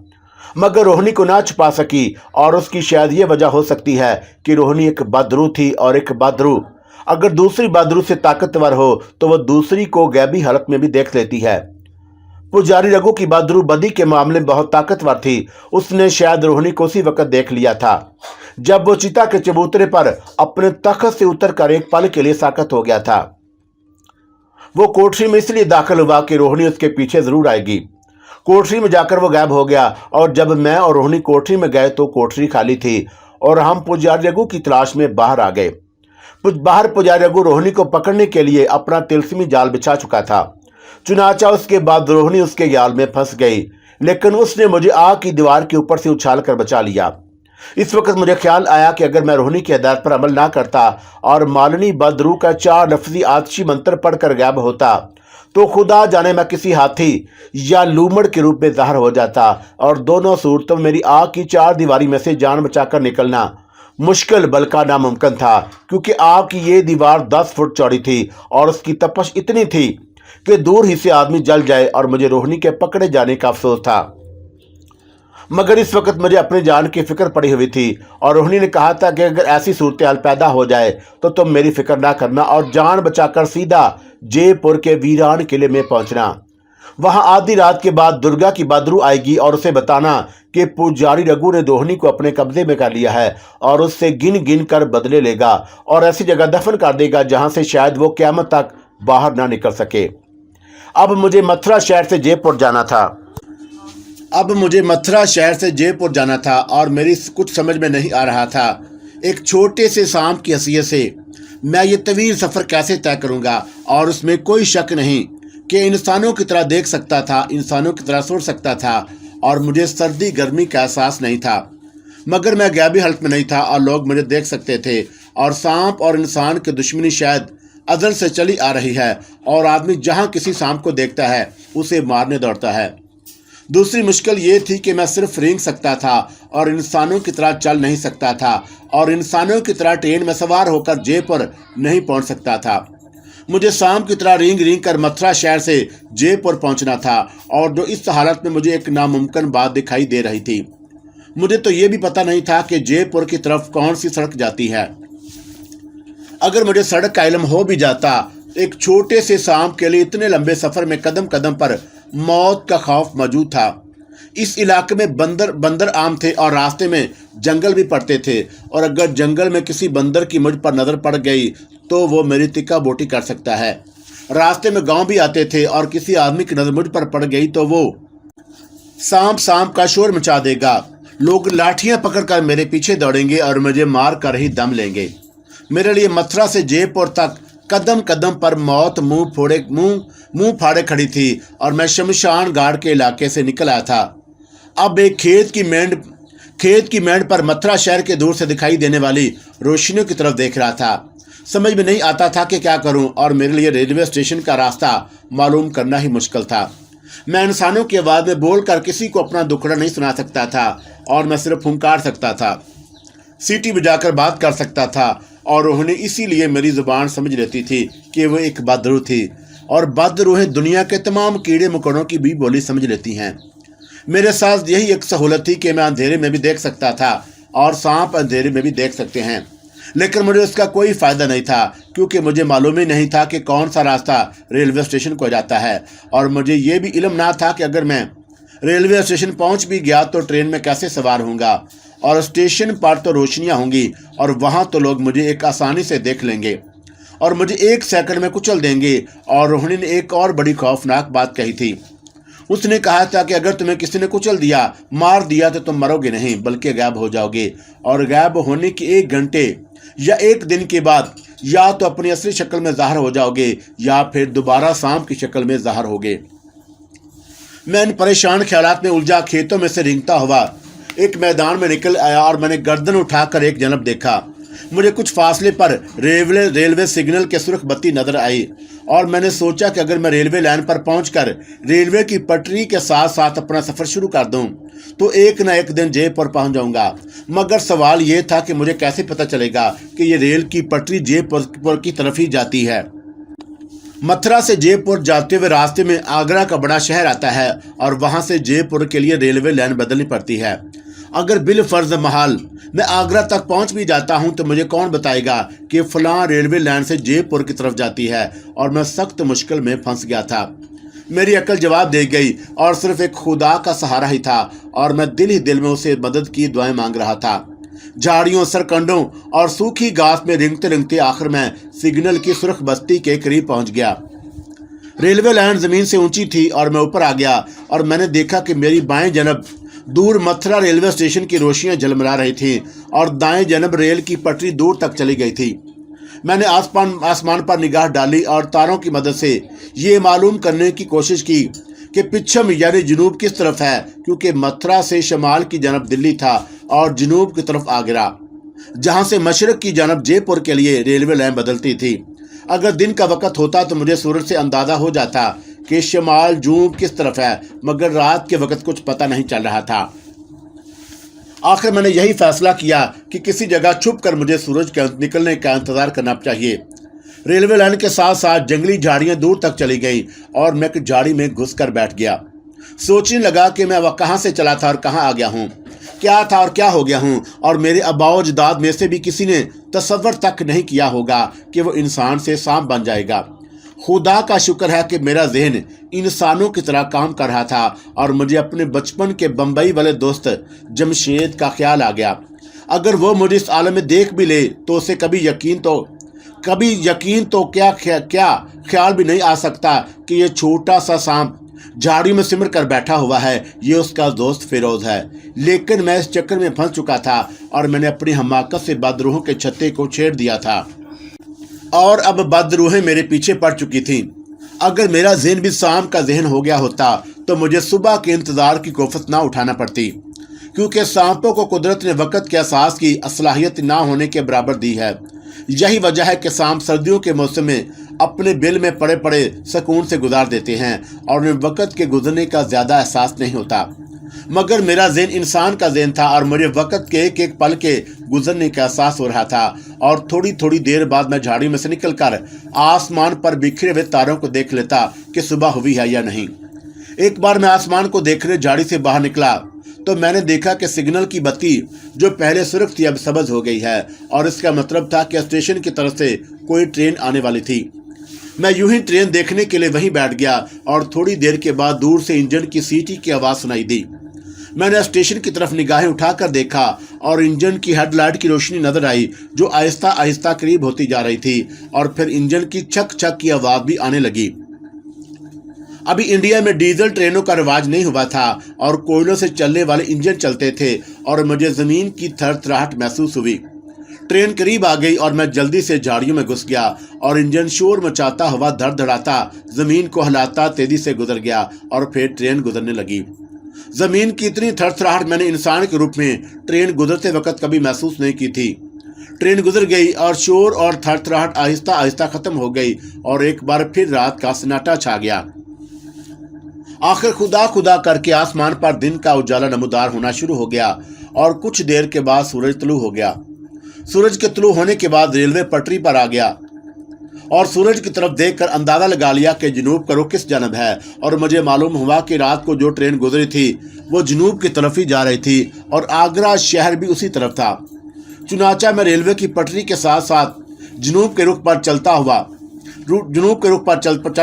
मगर रोहिणी को ना छुपा सकी। और उसकी शायद ये वजह हो सकती है कि रोहिणी एक बदरू थी और एक बदरू अगर दूसरी बदरू से ताकतवर हो तो वह दूसरी को गैबी हालत में भी देख लेती है। पुजारी रघु की बदरू बदी के मामले में बहुत ताकतवर थी। उसने शायद रोहिणी को उसी वक्त देख लिया था जब वो चिता के चबूतरे पर अपने तख्त से उतर कर एक पल के लिए साकत हो गया था। वो कोठरी में इसलिए दाखिल हुआ कि रोहिणी उसके पीछे जरूर आएगी। कोठरी में जाकर वो गायब हो गया और जब मैं और रोहिणी कोठरी में गए तो कोठरी खाली थी और हम पुजारी रघु की तलाश में बाहर आ गए। बाहर पुजारी रघु रोहिणी को पकड़ने के लिए अपना तिलस्मी जाल बिछा चुका था। चुनाचा उसके बाद रोहिणी उसके जाल में फंस गई, लेकिन उसने मुझे आग की दीवार के ऊपर से उछाल कर बचा लिया। इस वक्त मुझे ख्याल आया कि अगर मैं रोहिणी की हिदायत पर अमल ना करता और मालिनी बदरू का 4 लफ्जी आतिशी मंत्र पढ़कर गायब होता तो खुदा जाने मैं किसी हाथी या लूमड़ के रूप में ज़ाहिर हो जाता और दोनों सूरतों में मेरी आग की 4 दीवारी में से जान बचाकर निकलना मुश्किल बल्कि नामुमकिन था, क्योंकि आग की ये दीवार 10 फुट चौड़ी थी और उसकी तपश इतनी थी कि दूर ही से आदमी जल जाए और मुझे रोहिणी के पकड़े जाने का अफसोस था। मगर इस वक्त मुझे अपनी जान की फिक्र पड़ी हुई थी और रोहिणी ने कहा था कि अगर ऐसी सूरत हाल पैदा हो जाए तो तुम मेरी फिक्र ना करना और जान बचाकर सीधा जयपुर के वीरान किले में पहुंचना। वहां आधी रात के बाद दुर्गा की बदरू आएगी और उसे बताना कि पुजारी रघु ने रोहिणी को अपने कब्जे में कर लिया है और उससे गिन गिन कर बदले लेगा और ऐसी जगह दफन कर देगा जहां से शायद वो क़यामत तक बाहर ना निकल सके। अब मुझे मथुरा शहर से जयपुर जाना था और मेरी कुछ समझ में नहीं आ रहा था। एक छोटे से सांप की हैसियत से मैं ये तवील सफ़र कैसे तय करूँगा और उसमें कोई शक नहीं कि इंसानों की तरह देख सकता था, इंसानों की तरह सोच सकता था और मुझे सर्दी गर्मी का एहसास नहीं था। मगर मैं गैबी हालत में नहीं था और लोग मुझे देख सकते थे और सांप और इंसान की दुश्मनी शायद अज़ल से चली आ रही है और आदमी जहाँ किसी सांप को देखता है उसे मारने दौड़ता है। दूसरी मुश्किल ये थी कि मैं सिर्फ रेंग सकता था और इंसानों की तरह चल नहीं सकता था और इंसानों की तरह ट्रेन में सवार होकर जयपुर नहीं पहुंच सकता था। मुझे सांप की तरह रेंग रेंग कर मथुरा शहर से जयपुर पहुंचना था और जो इस हालत में मुझे एक नामुमकिन बात दिखाई दे रही थी। मुझे तो ये भी पता नहीं था कि जयपुर की तरफ कौन सी सड़क जाती है। अगर मुझे सड़क का इल्म हो भी जाता, एक छोटे से सांप के लिए इतने लंबे सफ़र में कदम कदम पर मौत का खौफ मौजूद था। इस इलाके में बंदर आम थे और रास्ते में जंगल भी पड़ते थे और अगर जंगल में किसी बंदर की मुझ पर नज़र पड़ गई तो वो मेरी तिक्का बोटी कर सकता है। रास्ते में गांव भी आते थे और किसी आदमी की नज़र मुझ पर पड़ गई तो वो सांप का शोर मचा देगा। लोग लाठियां पकड़कर मेरे पीछे दौड़ेंगे और मुझे मार कर ही दम लेंगे। मेरे लिए मथुरा से जयपुर तक कदम कदम पर मौत मुंह फाड़े खड़ी थी और मैं शमशान घाट के इलाके से निकल आया था। अब एक खेत की मेंढ पर मथुरा शहर के दूर से दिखाई देने वाली रोशनियों की तरफ देख रहा था। समझ में नहीं आता था कि क्या करूं और मेरे लिए रेलवे स्टेशन का रास्ता मालूम करना ही मुश्किल था। मैं इंसानों की आवाज़ में बोलकर किसी को अपना दुखड़ा नहीं सुना सकता था और मैं सिर्फ फुंकार सकता था, सीटी बजाकर बात कर सकता था और रोहिणी इसीलिए मेरी ज़ुबान समझ लेती थी कि वो एक बदरू थी और बदरूहें दुनिया के तमाम कीड़े मकोड़ों की भी बोली समझ लेती हैं। मेरे साथ यही एक सहूलत थी कि मैं अंधेरे में भी देख सकता था और सांप अंधेरे में भी देख सकते हैं, लेकिन मुझे उसका कोई फ़ायदा नहीं था क्योंकि मुझे मालूम ही नहीं था कि कौन सा रास्ता रेलवे स्टेशन को जाता है और मुझे ये भी इल्म ना था कि अगर मैं रेलवे स्टेशन पहुंच भी गया तो ट्रेन में कैसे सवार होऊंगा और स्टेशन पर तो रोशनियां होंगी और वहां तो लोग मुझे एक आसानी से देख लेंगे और मुझे एक सेकंड में कुचल देंगे। और रोहिणी ने एक और बड़ी खौफनाक बात कही थी। उसने कहा था कि अगर तुम्हें किसी ने कुचल दिया, मार दिया तो तुम मरोगे नहीं बल्कि गायब हो जाओगे और गायब होने के 1 घंटे या 1 दिन के बाद या तो अपनी असली शक्ल में ज़ाहिर हो जाओगे या फिर दोबारा सांप की शक्ल में ज़ाहिर होगे। मैं इन परेशान ख्यालात में उलझा खेतों में से रेंगता हुआ एक मैदान में निकल आया और मैंने गर्दन उठाकर एक जनब देखा। मुझे कुछ फासले पर रेलवे सिग्नल के सुर्ख बत्ती नजर आई और मैंने सोचा कि अगर मैं रेलवे लाइन पर पहुंचकर रेलवे की पटरी के साथ साथ अपना सफ़र शुरू कर दूं तो एक न एक दिन जयपुर पहुंच जाऊंगा। मगर सवाल ये था कि मुझे कैसे पता चलेगा कि ये रेल की पटरी जयपुर की तरफ ही जाती है। मथुरा से जयपुर जाते हुए रास्ते में आगरा का बड़ा शहर आता है और वहां से जयपुर के लिए रेलवे लाइन बदलनी पड़ती है। अगर बिल फर्ज महाल मैं आगरा तक पहुंच भी जाता हूं तो मुझे कौन बताएगा कि फलां रेलवे लाइन से जयपुर की तरफ जाती है और मैं सख्त मुश्किल में फंस गया था। मेरी अकल जवाब दे गई और सिर्फ एक खुदा का सहारा ही था और मैं दिल ही दिल में उसे मदद की दुआएं मांग रहा था। झाड़ियों, सरकंडों और सूखी घास में रेंगते रेंगते आखिर में सिग्नल की सुर्ख बस्ती के करीब पहुंच गया। रेलवे लाइन ज़मीन से ऊंची थी और मैं ऊपर आ गया और मैंने देखा कि मेरी बाएं जनब दूर मथुरा रेलवे स्टेशन की रोशनियां झलमला रही थी और दाएं जनब रेल की पटरी दूर तक चली गई थी। मैंने आसमान पर निगाह डाली और तारों की मदद से ये मालूम करने की कोशिश की कि पश्चिम यानी जनूब किस तरफ है, क्योंकि मथुरा से शमाल की जानब दिल्ली था और जनूब की तरफ आगरा, जहां से मशरक की जानब जयपुर के लिए रेलवे लाइन बदलती थी। अगर दिन का वक्त होता तो मुझे सूरज से अंदाज़ा हो जाता कि शमाल जनूब किस तरफ है, मगर रात के वक्त कुछ पता नहीं चल रहा था। आखिर मैंने यही फैसला किया कि किसी जगह छुप कर मुझे सूरज के निकलने का इंतज़ार करना चाहिए। रेलवे लाइन के साथ साथ जंगली झाड़ियां दूर तक चली गई और मैं एक झाड़ी में घुस कर बैठ गया। सोचने लगा कि मैं वह कहाँ से चला था और कहाँ आ गया हूँ, क्या था और क्या हो गया हूँ, और मेरे आबाओ अजदाद में से भी किसी ने तसव्वुर तक नहीं किया होगा कि वो इंसान से सांप बन जाएगा। खुदा का शुक्र है कि मेरा जहन इंसानों की तरह काम कर रहा था और मुझे अपने बचपन के बम्बई वाले दोस्त जमशेद का ख्याल आ गया। अगर वो मुझे इस आलम में देख भी ले तो उसे कभी यकीन तो क्या ख्याल भी नहीं आ सकता कि ये छोटा सा सांप झाड़ी में सिमर कर बैठा हुआ है, ये उसका दोस्त फिरोज है। लेकिन मैं इस चक्कर में फंस चुका था और मैंने अपनी हमाकत से बदरूहों के छत्ते को छेड़ दिया था और अब बदरूहें मेरे पीछे पड़ चुकी थीं। अगर मेरा जहन भी सांप का जहन हो गया होता तो मुझे सुबह के इंतजार की कोफत ना उठाना पड़ती, क्योंकि सांपों को कुदरत ने वक़्त के एहसास की असलाहियत ना होने के बराबर दी है। यही वजह है कि सांप सर्दियों के मौसम में अपने बिल में पड़े पड़े सुकून से गुजार देते हैं और उन्हें वक़्त के गुजरने का ज़्यादा एहसास नहीं होता। मगर मेरा ज़हन इंसान का ज़हन था और मुझे वक़्त के एक एक पल के गुजरने का एहसास हो रहा था। और थोड़ी थोड़ी देर बाद मैं झाड़ी में से निकलकर आसमान पर बिखरे हुए तारों को देख लेता कि सुबह हुई है या नहीं। एक बार मैं आसमान को देखने झाड़ी से बाहर निकला तो मैंने देखा कि सिग्नल की बत्ती जो पहले सुर्ख थी अब सब्ज हो गई है, और इसका मतलब था कि स्टेशन की तरफ से कोई ट्रेन आने वाली थी। मैं यूं ही ट्रेन देखने के लिए वहीं बैठ गया और थोड़ी देर के बाद दूर से इंजन की सीटी की आवाज़ सुनाई दी। मैंने स्टेशन की तरफ निगाहें उठाकर देखा और इंजन की हेडलाइट की रोशनी नजर आई जो आहिस्ता आहिस्ता करीब होती जा रही थी, और फिर इंजन की छक छक की आवाज़ भी आने लगी। अभी इंडिया में डीजल ट्रेनों का रिवाज नहीं हुआ था और कोयलों से चलने वाले इंजन चलते थे और मुझे ज़मीन की थरथराहट महसूस हुई। ट्रेन करीब आ गई और मैं जल्दी से झाड़ियों में घुस गया और इंजन शोर मचाता हुआ धड़धड़ाता ज़मीन को हिलाता तेजी से गुजर गया और फिर ट्रेन गुजरने लगी। ज़मीन की इतनी थरथराहट मैंने इंसान के रूप में ट्रेन गुजरते वक्त कभी महसूस नहीं की थी। ट्रेन गुजर गई और शोर और थरथराहट आहिस्ता आहिस्ता ख़त्म हो गई और एक बार फिर रात का सन्नाटा छा गया। आखिर खुदा खुदा करके आसमान पर दिन का उजाला नमूदार होना शुरू हो गया और कुछ देर के बाद सूरज तुलू हो गया। सूरज के तुलू होने के बाद रेलवे पटरी पर आ गया और सूरज की तरफ देखकर अंदाजा लगा लिया कि जनूब का रुख किस जानब है, और मुझे मालूम हुआ कि रात को जो ट्रेन गुजरी थी वो जनूब की तरफ ही जा रही थी और आगरा शहर भी उसी तरफ था। चुनाचा मैं रेलवे की पटरी के साथ साथ जनूब के रुख पर चल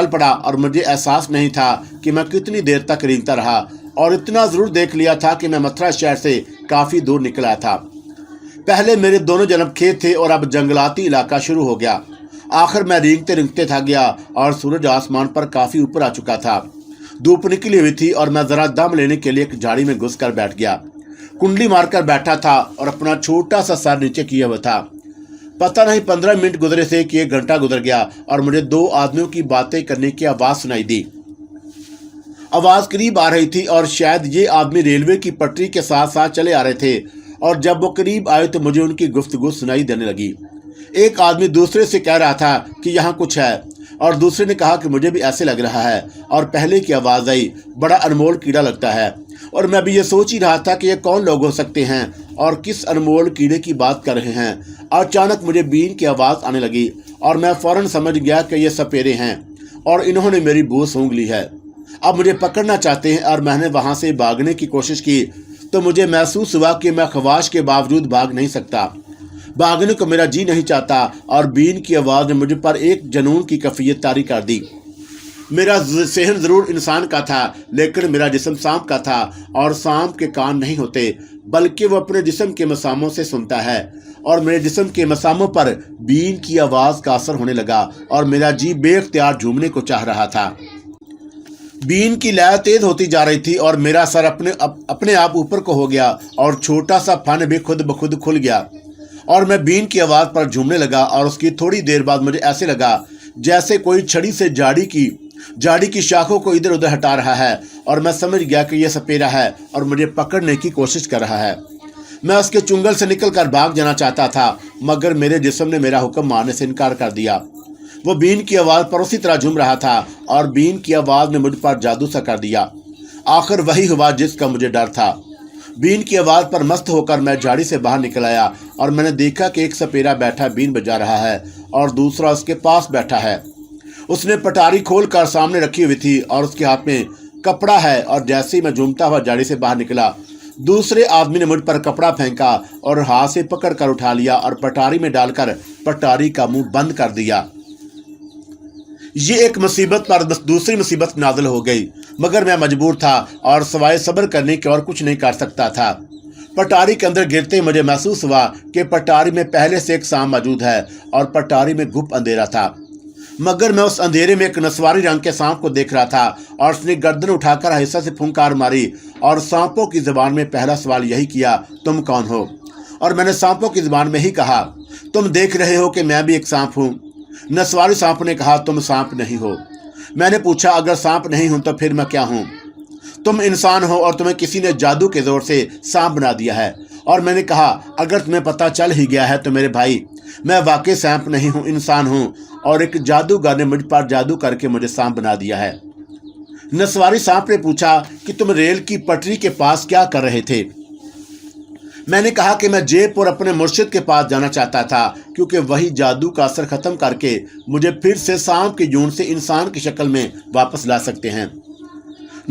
पड़ा और मुझे एहसास नहीं था कि मैं कितनी देर तक रेंगता रहा, और इतना ज़रूर देख लिया था कि मैं मथुरा शहर से काफ़ी दूर निकला था। पहले मेरे दोनों जन्म खेत थे और अब जंगलाती इलाका शुरू हो गया। आखिर मैं रेंगते रेंगते थक गया और सूरज आसमान पर काफ़ी ऊपर आ चुका था। धूप निकली हुई थी और मैं ज़रा दम लेने के लिए एक झाड़ी में घुस कर बैठ गया। कुंडली मारकर बैठा था और अपना छोटा सा सर नीचे किया हुआ था। पता नहीं 15 मिनट गुजरे से कि 1 घंटा गुजर गया और मुझे 2 आदमियों की बातें करने की आवाज़ सुनाई दी। आवाज़ करीब आ रही थी और शायद ये आदमी रेलवे की पटरी के साथ साथ चले आ रहे थे, और जब वो करीब आए तो मुझे उनकी गुफ्तगू सुनाई देने लगी। एक आदमी दूसरे से कह रहा था कि यहाँ कुछ है, और दूसरे ने कहा कि मुझे भी ऐसे लग रहा है, और पहले की आवाज़ आई, बड़ा अनमोल कीड़ा लगता है। और मैं भी ये सोच ही रहा था कि ये कौन लोग हो सकते हैं और किस अनमोल कीड़े की बात कर रहे हैं। अचानक मुझे बीन की आवाज़ आने लगी और मैं फ़ौरन समझ गया कि ये सपेरे हैं और इन्होंने मेरी बू सूंघ ली है। अब मुझे पकड़ना चाहते हैं, और मैंने वहाँ से भागने की कोशिश की तो मुझे महसूस हुआ कि मैं ख्वाहिश के बावजूद भाग नहीं सकता। भागने को मेरा जी नहीं चाहता, और बीन की आवाज़ ने मुझ पर एक जनून की कैफियत तारी कर दी। मेरा सहन ज़रूर इंसान का था, लेकिन मेरा जिस्म सांप का था, और सांप के कान नहीं होते बल्कि वो अपने जिस्म के मसामों से सुनता है। और मेरे जिस्म के मसामों पर बीन की आवाज़ का असर होने लगा और मेरा जी बेख्तियार झूमने को चाह रहा था। बीन की लय तेज होती जा रही थी और मेरा सर अपने आप ऊपर को हो गया और छोटा सा फन भी खुद ब खुद खुल गया, और मैं बीन की आवाज़ पर झूमने लगा। और उसकी थोड़ी देर बाद मुझे ऐसे लगा जैसे कोई छड़ी से झाड़ी की शाखों को इधर उधर हटा रहा है, और मैं समझ गया कि यह सपेरा है और मुझे पकड़ने की कोशिश कर रहा है। मैं उसके चुंगल से निकलकर भाग जाना चाहता था, मगर मेरे जिस्म ने मेरा हुक्म मानने से इनकार कर दिया। वो बीन की आवाज़ पर उसी तरह झूम रहा था, और बीन की आवाज़ ने मुझ पर जादू सा कर दिया। आखिर वही हुआ जिसका मुझे डर था। बीन की आवाज़ पर मस्त होकर मैं झाड़ी से बाहर निकल आया और मैंने देखा कि एक सपेरा बैठा बीन बजा रहा है और दूसरा उसके पास बैठा है। उसने पटारी खोल कर सामने रखी हुई थी और उसके हाथ में कपड़ा है। और जैसे ही मैं झूमता हुआ जाली से बाहर निकला, दूसरे आदमी ने मुझ पर कपड़ा फेंका और हाथ से पकड़ कर उठा लिया और पटारी में डालकर पटारी का मुंह बंद कर दिया। ये एक मुसीबत पर दूसरी मुसीबत नाज़िल हो गई, मगर मैं मजबूर था और सिवाय सब्र करने के और कुछ नहीं कर सकता था। पटारी के अंदर गिरते मुझे महसूस हुआ कि पटारी में पहले से एक सांप मौजूद है और पटारी में गुप्त अंधेरा था, मगर मैं उस अंधेरे में एक नस्वारी रंग के सांप को देख रहा था और उसने गर्दन उठाकर आहिस्ता से फुंकार मारी और सांपों की ज़बान में पहला सवाल यही किया, तुम कौन हो? और मैंने सांपों की ज़बान में ही कहा, तुम देख रहे हो कि मैं भी एक सांप हूँ। नस्वारी सांप ने कहा, तुम सांप नहीं हो। मैंने पूछा, अगर सांप नहीं हूं तो फिर मैं क्या हूं? तुम इंसान हो और तुम्हें किसी ने जादू के जोर से सांप बना दिया है। और मैंने कहा, अगर तुम्हें पता चल ही गया है तो मेरे भाई, मैं वाकई सांप नहीं हूं, इंसान हूं और एक जादूगर ने मुझ पर जादू करके मुझे सांप बना दिया है। नस्वारी सांप ने पूछा कि तुम रेल की पटरी के पास क्या कर रहे थे? मैंने कहा कि मैं जयपुर अपने मुर्शिद के पास जाना चाहता था, क्योंकि वही जादू का असर खत्म करके मुझे फिर से सांप की जून से इंसान की शक्ल में वापस ला सकते हैं।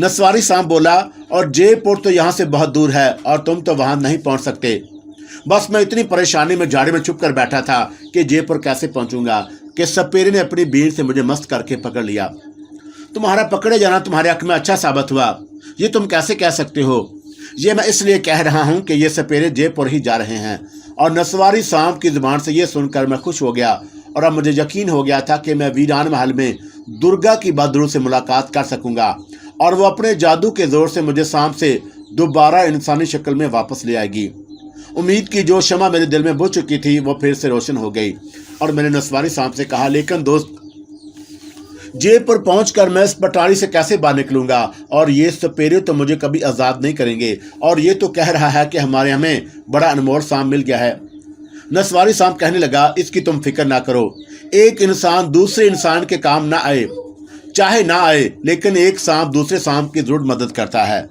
नस्वारी सांप बोला, और जयपुर तो यहाँ से बहुत दूर है और तुम तो वहाँ नहीं पहुँच सकते। बस मैं इतनी परेशानी में झाड़ी में छुप कर बैठा था कि जयपुर कैसे पहुँचूंगा कि सपेरे ने अपनी बीड़ से मुझे मस्त करके पकड़ लिया। तुम्हारा पकड़े जाना तुम्हारे हक में अच्छा साबित हुआ, ये तुम कैसे कह सकते हो? ये मैं इसलिए कह रहा हूँ कि ये सपेरे जयपुर ही जा रहे हैं। और नस्वारी सांप की जुबान से ये सुनकर मैं खुश हो गया और अब मुझे यकीन हो गया था कि मैं वीरान महल में दुर्गा की बहादुर से मुलाकात कर सकूंगा और वो अपने जादू के जोर से मुझे सांप से दोबारा इंसानी शक्ल में वापस ले आएगी। उम्मीद की जो शमा मेरे दिल में बुझ चुकी थी वो फिर से रोशन हो गई और मैंने नस्वारी सांप से कहा, लेकिन दोस्त, जयपुर पहुंचकर मैं इस पटारी से कैसे बाहर निकलूंगा? और ये सपेरे तो मुझे कभी आज़ाद नहीं करेंगे और ये तो कह रहा है कि हमें बड़ा अनमोल सांप मिल गया है। नस्वारी सांप कहने लगा, इसकी तुम फिक्र ना करो। एक इंसान दूसरे इंसान के काम ना आए, चाहे ना आए, लेकिन एक सांप दूसरे सांप की जरूर मदद करता है।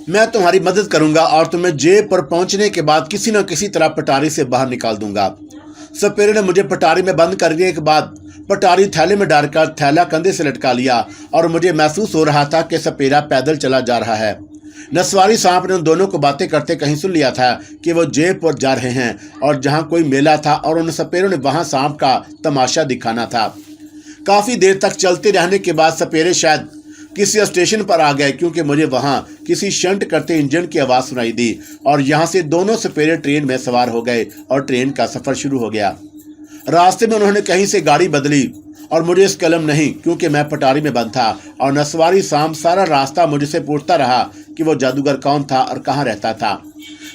मैं तुम्हारी मदद करूंगा और तुम्हें जयपुर पहुंचने के बाद किसी न किसी तरह पटारी से बाहर निकाल दूंगा। सपेरे ने मुझे पटारी में बंद करने के बाद पटारी थैले में डालकर थैला कंधे से लटका लिया और मुझे महसूस हो रहा था कि सपेरा पैदल चला जा रहा है। नस्वारी सांप ने उन दोनों को बातें करते कहीं सुन लिया था कि वो जयपुर जा रहे हैं और जहां कोई मेला था और उन सपेरों ने वहां सांप का तमाशा दिखाना था। काफ़ी देर तक चलते रहने के बाद सपेरे शायद किसी स्टेशन पर आ गए, क्योंकि मुझे वहां किसी शंट करते इंजन की आवाज़ सुनाई दी और यहां से दोनों सपेरे ट्रेन में सवार हो गए और ट्रेन का सफ़र शुरू हो गया। रास्ते में उन्होंने कहीं से गाड़ी बदली और मुझे इस कलम नहीं, क्योंकि मैं पटारी में बंद था। और नस्वारी सांप सारा रास्ता मुझसे पूछता रहा कि वो जादूगर कौन था और कहाँ रहता था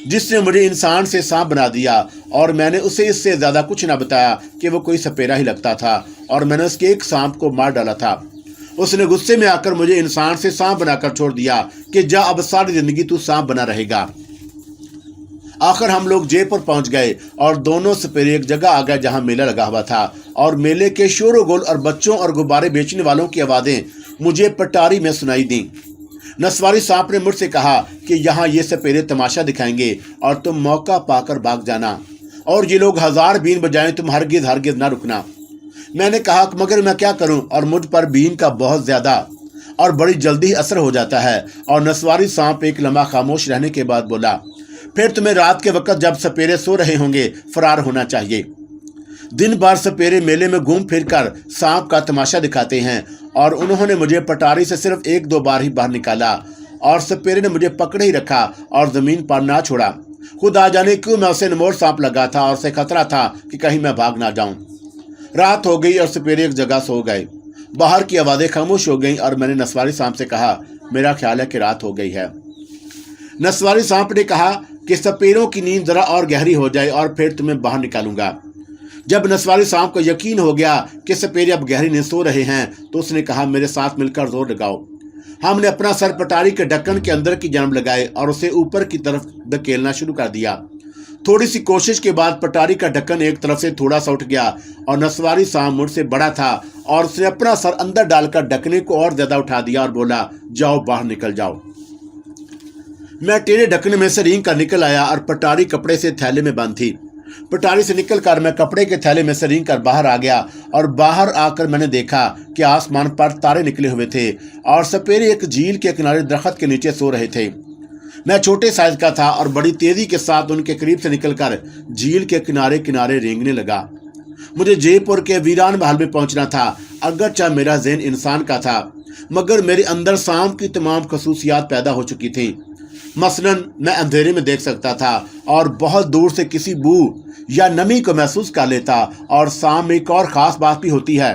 जिसने मुझे इंसान से सांप बना दिया। और मैंने उसे इससे ज़्यादा कुछ ना बताया कि वो कोई सपेरा ही लगता था और मैंने उसके एक सांप को मार डाला था। उसने गुस्से में आकर मुझे इंसान से सांप बनाकर छोड़ दिया कि जा, अब सारी जिंदगी तू सांप बना रहेगा। आखिर हम लोग जयपुर पहुंच गए और दोनों सपेरे एक जगह आ गए जहां मेला लगा हुआ था और मेले के शोर-गुल और बच्चों और गुब्बारे बेचने वालों की आवाज़ें मुझे पटारी में सुनाई दी। नस्वारी सांप ने मुझसे कहा कि यहाँ ये सपेरे तमाशा दिखाएंगे और तुम मौका पाकर भाग जाना, और ये लोग 1000 बीन बजाएं, तुम हरगिज हरगिज ना रुकना। मैंने कहा, मगर मैं क्या करूं? और मुझ पर बीन का बहुत ज़्यादा और बड़ी जल्दी ही असर हो जाता है। और नस्वारी सांप एक लम्हा खामोश रहने के बाद बोला, फिर तुम्हें रात के वक्त जब सपेरे सो रहे होंगे फरार होना चाहिए। दिन भर सपेरे मेले में घूम फिर कर सांप का तमाशा दिखाते हैं और उन्होंने मुझे पटारी से सिर्फ 1-2 बार ही बाहर निकाला और सपेरे ने मुझे पकड़े ही रखा और ज़मीन पर ना छोड़ा। खुद आ जाने क्यों मैं उसे अनमोल सांप लगा था और उसे खतरा था कि कहीं मैं भाग ना जाऊं। रात हो गई और सपेरे एक जगह सो गए। बाहर की आवाज़ें खामोश हो गईं और मैंने नस्वारी सांप से कहा, मेरा ख्याल है कि रात हो गई है। नस्वारी सांप ने कहा कि सपेरों की नींद जरा और गहरी हो जाए और फिर तुम्हें बाहर निकालूंगा। जब नस्वारी सांप को यकीन हो गया कि सपेरे अब गहरी नींद सो रहे हैं तो उसने कहा, मेरे साथ मिलकर जोर लगाओ। हमने अपना सर पटारी के ढक्कन के अंदर की जानब लगाए और उसे ऊपर की तरफ धकेलना शुरू कर दिया। थोड़ी सी कोशिश के बाद पटारी का ढक्कन एक तरफ से थोड़ा सा उठ गया और नस्वारी सांप मुझसे बड़ा था और उसने अपना सर अंदर डालकर ढकने को और ज्यादा उठा दिया और बोला, जाओ बाहर निकल जाओ। मैं टेढ़े ढकने में से रींग कर निकल आया और पटारी कपड़े से थैले में बंद थी। पटारी से निकलकर मैं कपड़े के थैले में से रेंग कर बाहर आ गया और बाहर आकर मैंने देखा कि आसमान पर तारे निकले हुए थे और सपेरे एक झील के किनारे दरख्त के नीचे सो रहे थे। मैं छोटे साइज का था और बड़ी तेजी के साथ उनके करीब से निकलकर झील के किनारे किनारे रेंगने लगा। मुझे जयपुर के वीरान महल में पहुंचना था। अगरचा मेरा ज़हन इंसान का था, मगर मेरे अंदर सांप की तमाम खसूसियात पैदा हो चुकी थी। मसलन मैं अंधेरे में देख सकता था और बहुत दूर से किसी बू या नमी को महसूस कर लेता। और सांप में एक और ख़ास बात भी होती है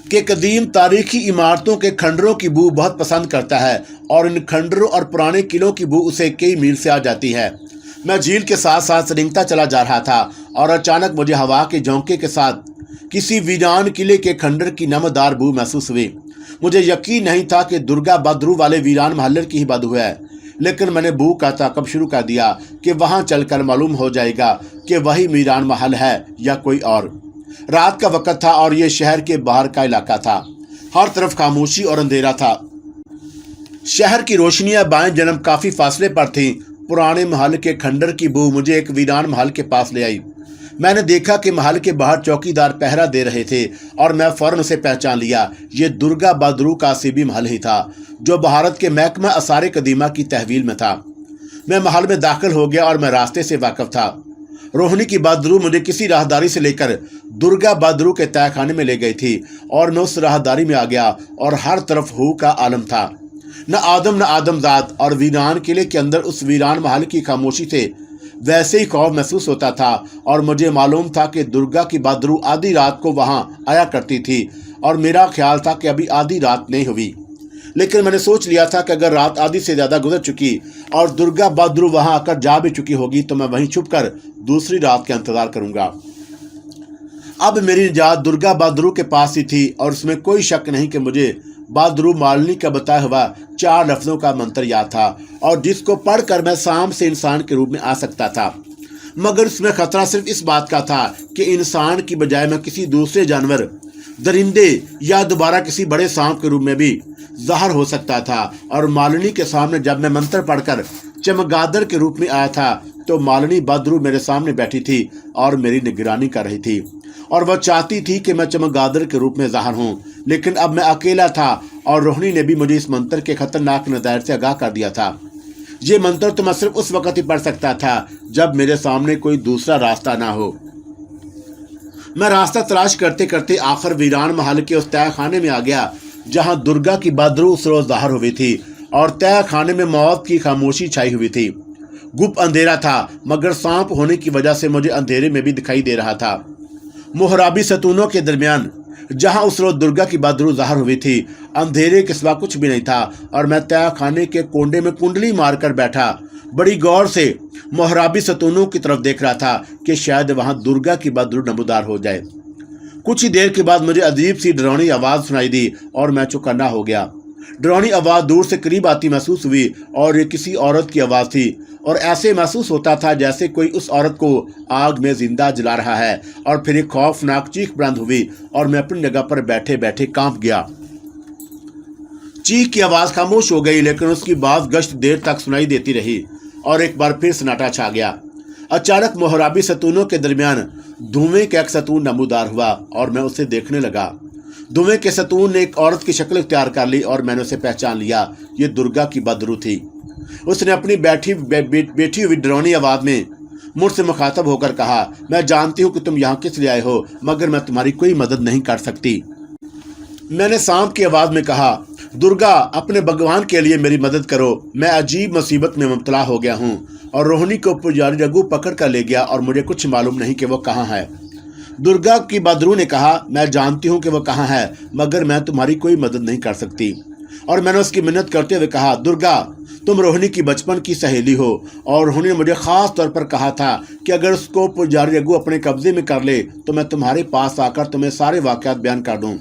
कि कदीम तारीखी इमारतों के खंडरों की बू बहुत पसंद करता है और इन खंडरों और पुराने किलों की बू उसे कई मील से आ जाती है। मैं झील के साथ साथ रेंगता चला जा रहा था और अचानक मुझे हवा के झोंके के साथ किसी वीरान किले के खंडर की नमदार बू महसूस हुई। मुझे यकीन नहीं था कि दुर्गा बदरू वाले वीरान महल की ही बदबू है, लेकिन मैंने बू का ताक़ब शुरू कर दिया कि वहां चलकर मालूम हो जाएगा कि वही वीरान महल है या कोई और। रात का वक्त था और ये शहर के बाहर का इलाका था। हर तरफ खामोशी और अंधेरा था। शहर की रोशनियां बाएं जन्म काफ़ी फासले पर थीं। पुराने महल के खंडर की बू मुझे एक वीरान महल के पास ले आई। मैंने देखा कि महल के बाहर चौकीदार पहरा दे रहे थे और मैं फौरन उसे पहचान लिया। ये दुर्गा बदरू का सीबी महल ही था जो भारत के महकमा आसार कदीमा की तहवील में था। मैं महल में दाखिल हो गया और मैं रास्ते से वाकिफ था। रोहिणी की बदरू मुझे किसी राहदारी से लेकर दुर्गा बदरू के तहखाने में ले गई थी और मैं उस राहदारी में आ गया और हर तरफ हू का आलम था। न आदमजात और वीरान किले के अंदर उस वीरान महल की खामोशी से वैसे ही खौफ महसूस होता था। और मुझे मालूम था कि दुर्गा की बदरू आधी रात को वहां आया करती थी और मेरा ख्याल था कि अभी आधी रात नहीं हुई। लेकिन मैंने सोच लिया था कि अगर रात आधी से ज़्यादा गुजर चुकी और दुर्गा बदरू वहां आकर जा भी चुकी होगी तो मैं वहीं छुपकर दूसरी रात का इंतज़ार करूंगा। अब मेरी निजात दुर्गा बदरू के पास ही थी और उसमें कोई शक नहीं कि मुझे बदरू मालिनी का बताया हुआ 4 लफ्ज़ों का मंत्र याद था और जिसको पढ़कर मैं सांप से इंसान के रूप में आ सकता था। मगर इसमें खतरा सिर्फ इस बात का था कि इंसान की बजाय मैं किसी दूसरे जानवर, दरिंदे या दोबारा किसी बड़े सांप के रूप में भी ज़ाहिर हो सकता था। और मालिनी के सामने जब मैं मंत्र पढ़कर चमगादड़ के रूप में आया था तो मालिनी बदरू मेरे सामने बैठी थी और मेरी निगरानी कर रही थी और वह चाहती थी कि मैं चमगादड़ के रूप में ज़ाहिर हूँ। लेकिन अब मैं अकेला था और रोहिणी ने भी मुझे इस मंत्र के खतरनाक नज़ारे से आगाह कर दिया था। ये मंत्र तो मैं सिर्फ उस वक़्त ही पढ़ सकता था जब मेरे सामने कोई दूसरा रास्ता ना हो। मैं रास्ता तलाश करते करते आखिर वीरान महल के उस तहखाने में आ गया जहाँ दुर्गा की बदरू उस रोज़ ज़ाहिर हुई थी और तहखाने में मौत की खामोशी छाई हुई थी। गुप्त अंधेरा था मगर सांप होने की वजह से मुझे अंधेरे में भी दिखाई दे रहा था। मुहराबी सतूनों के दरमियान जहां उस रोज दुर्गा की बदरू ज़ाहिर हुई थी अंधेरे के सिवा कुछ भी नहीं था और मैं तहखाने के कोंडे में कुंडली मारकर बैठा बड़ी गौर से मुहराबी सतूनों की तरफ देख रहा था कि शायद वहां दुर्गा की बदरू नमूदार हो जाए। कुछ ही देर के बाद मुझे अजीब सी डरावनी आवाज़ सुनाई दी और मैं चौकन्ना हो गया। डरावनी आवाज़ दूर से करीब आती महसूस हुई और ये किसी औरत की आवाज़ थी और ऐसे महसूस होता था जैसे कोई उस औरत को आग में जिंदा जला रहा है। और फिर एक खौफनाक चीख बुलंद हुई और मैं अपनी जगह पर बैठे बैठे कांप गया। चीख की आवाज़ खामोश हो गई लेकिन उसकी बात गश्त देर तक सुनाई देती रही और एक बार फिर सन्नाटा छा गया। अचानक मुहराबी सतूनों के दरमियान धुएं का एक सतून नमूदार हुआ और मैं उसे देखने लगा। धुएं के सतून ने एक औरत की शक्ल इख्तियार कर ली और मैंने उसे पहचान लिया। ये दुर्गा की बदरू थी। उसने अपनी बैठी हुई डरावनी आवाज़ में मुझसे मुखातब होकर कहा, मैं जानती हूँ कि तुम यहाँ किस लिए आए हो मगर मैं तुम्हारी कोई मदद नहीं कर सकती। मैंने सांप की आवाज़ में कहा, दुर्गा अपने भगवान के लिए मेरी मदद करो, मैं अजीब मुसीबत में मुब्तला हो गया हूँ। और रोहिणी को पुजारी रघु पकड़ कर ले गया और मुझे कुछ मालूम नहीं कि वो कहाँ है। दुर्गा की बदरू ने कहा, मैं जानती हूँ कि वो कहाँ है मगर मैं तुम्हारी कोई मदद नहीं कर सकती। और मैंने उसकी मिन्नत करते हुए कहा, दुर्गा तुम रोहिणी की बचपन की सहेली हो और रोहिणी ने मुझे ख़ास तौर पर कहा था कि अगर उसको पुजारी रघु अपने कब्जे में कर ले तो मैं तुम्हारे पास आकर तुम्हें सारे वाक़यात बयान कर दूँ।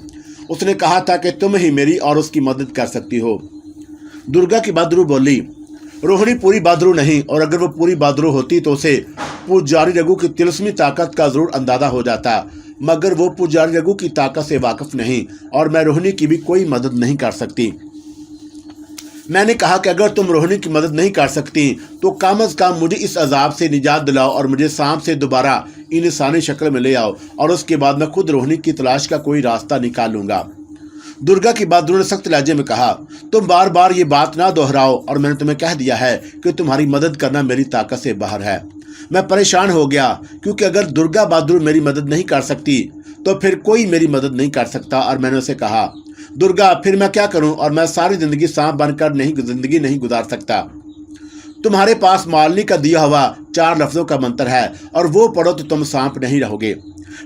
उसने कहा था कि तुम ही मेरी और उसकी मदद कर सकती हो। दुर्गा की बदरू बोली, रोहिणी पूरी बदरू नहीं और अगर वो पूरी बदरू होती तो उसे पुजारी रघु की तिलस्मी ताकत का ज़रूर अंदाज़ा हो जाता, मगर वो पुजारी रघु की ताकत से वाकिफ नहीं और मैं रोहिणी की भी कोई मदद नहीं कर सकती। میں نے کہا کہ اگر تم روہنی کی مدد نہیں کر سکتی تو کم از کم مجھے اس عذاب سے نجات دلاؤ اور مجھے سانپ سے دوبارہ انسانی شکل میں لے آؤ، اور اس کے بعد میں خود روہنی کی تلاش کا کوئی راستہ نکال لوں گا۔ درگا کی بہادر نے سخت لہجے میں کہا، تم بار بار یہ بات نہ دہراؤ، اور میں نے تمہیں کہہ دیا ہے کہ تمہاری مدد کرنا میری طاقت سے باہر ہے۔ میں پریشان ہو گیا کیونکہ اگر درگا بہادر میری مدد نہیں کر سکتی تو پھر کوئی میری مدد نہیں کر سکتا، اور میں نے اسے کہا، درگا پھر میں کیا کروں، اور میں ساری زندگی سانپ بن کر زندگی نہیں گزار سکتا۔ تمہارے پاس مالنی کا دیا ہوا 4 لفظوں کا منتر ہے، اور وہ پڑھو تو تم سانپ نہیں رہو گے،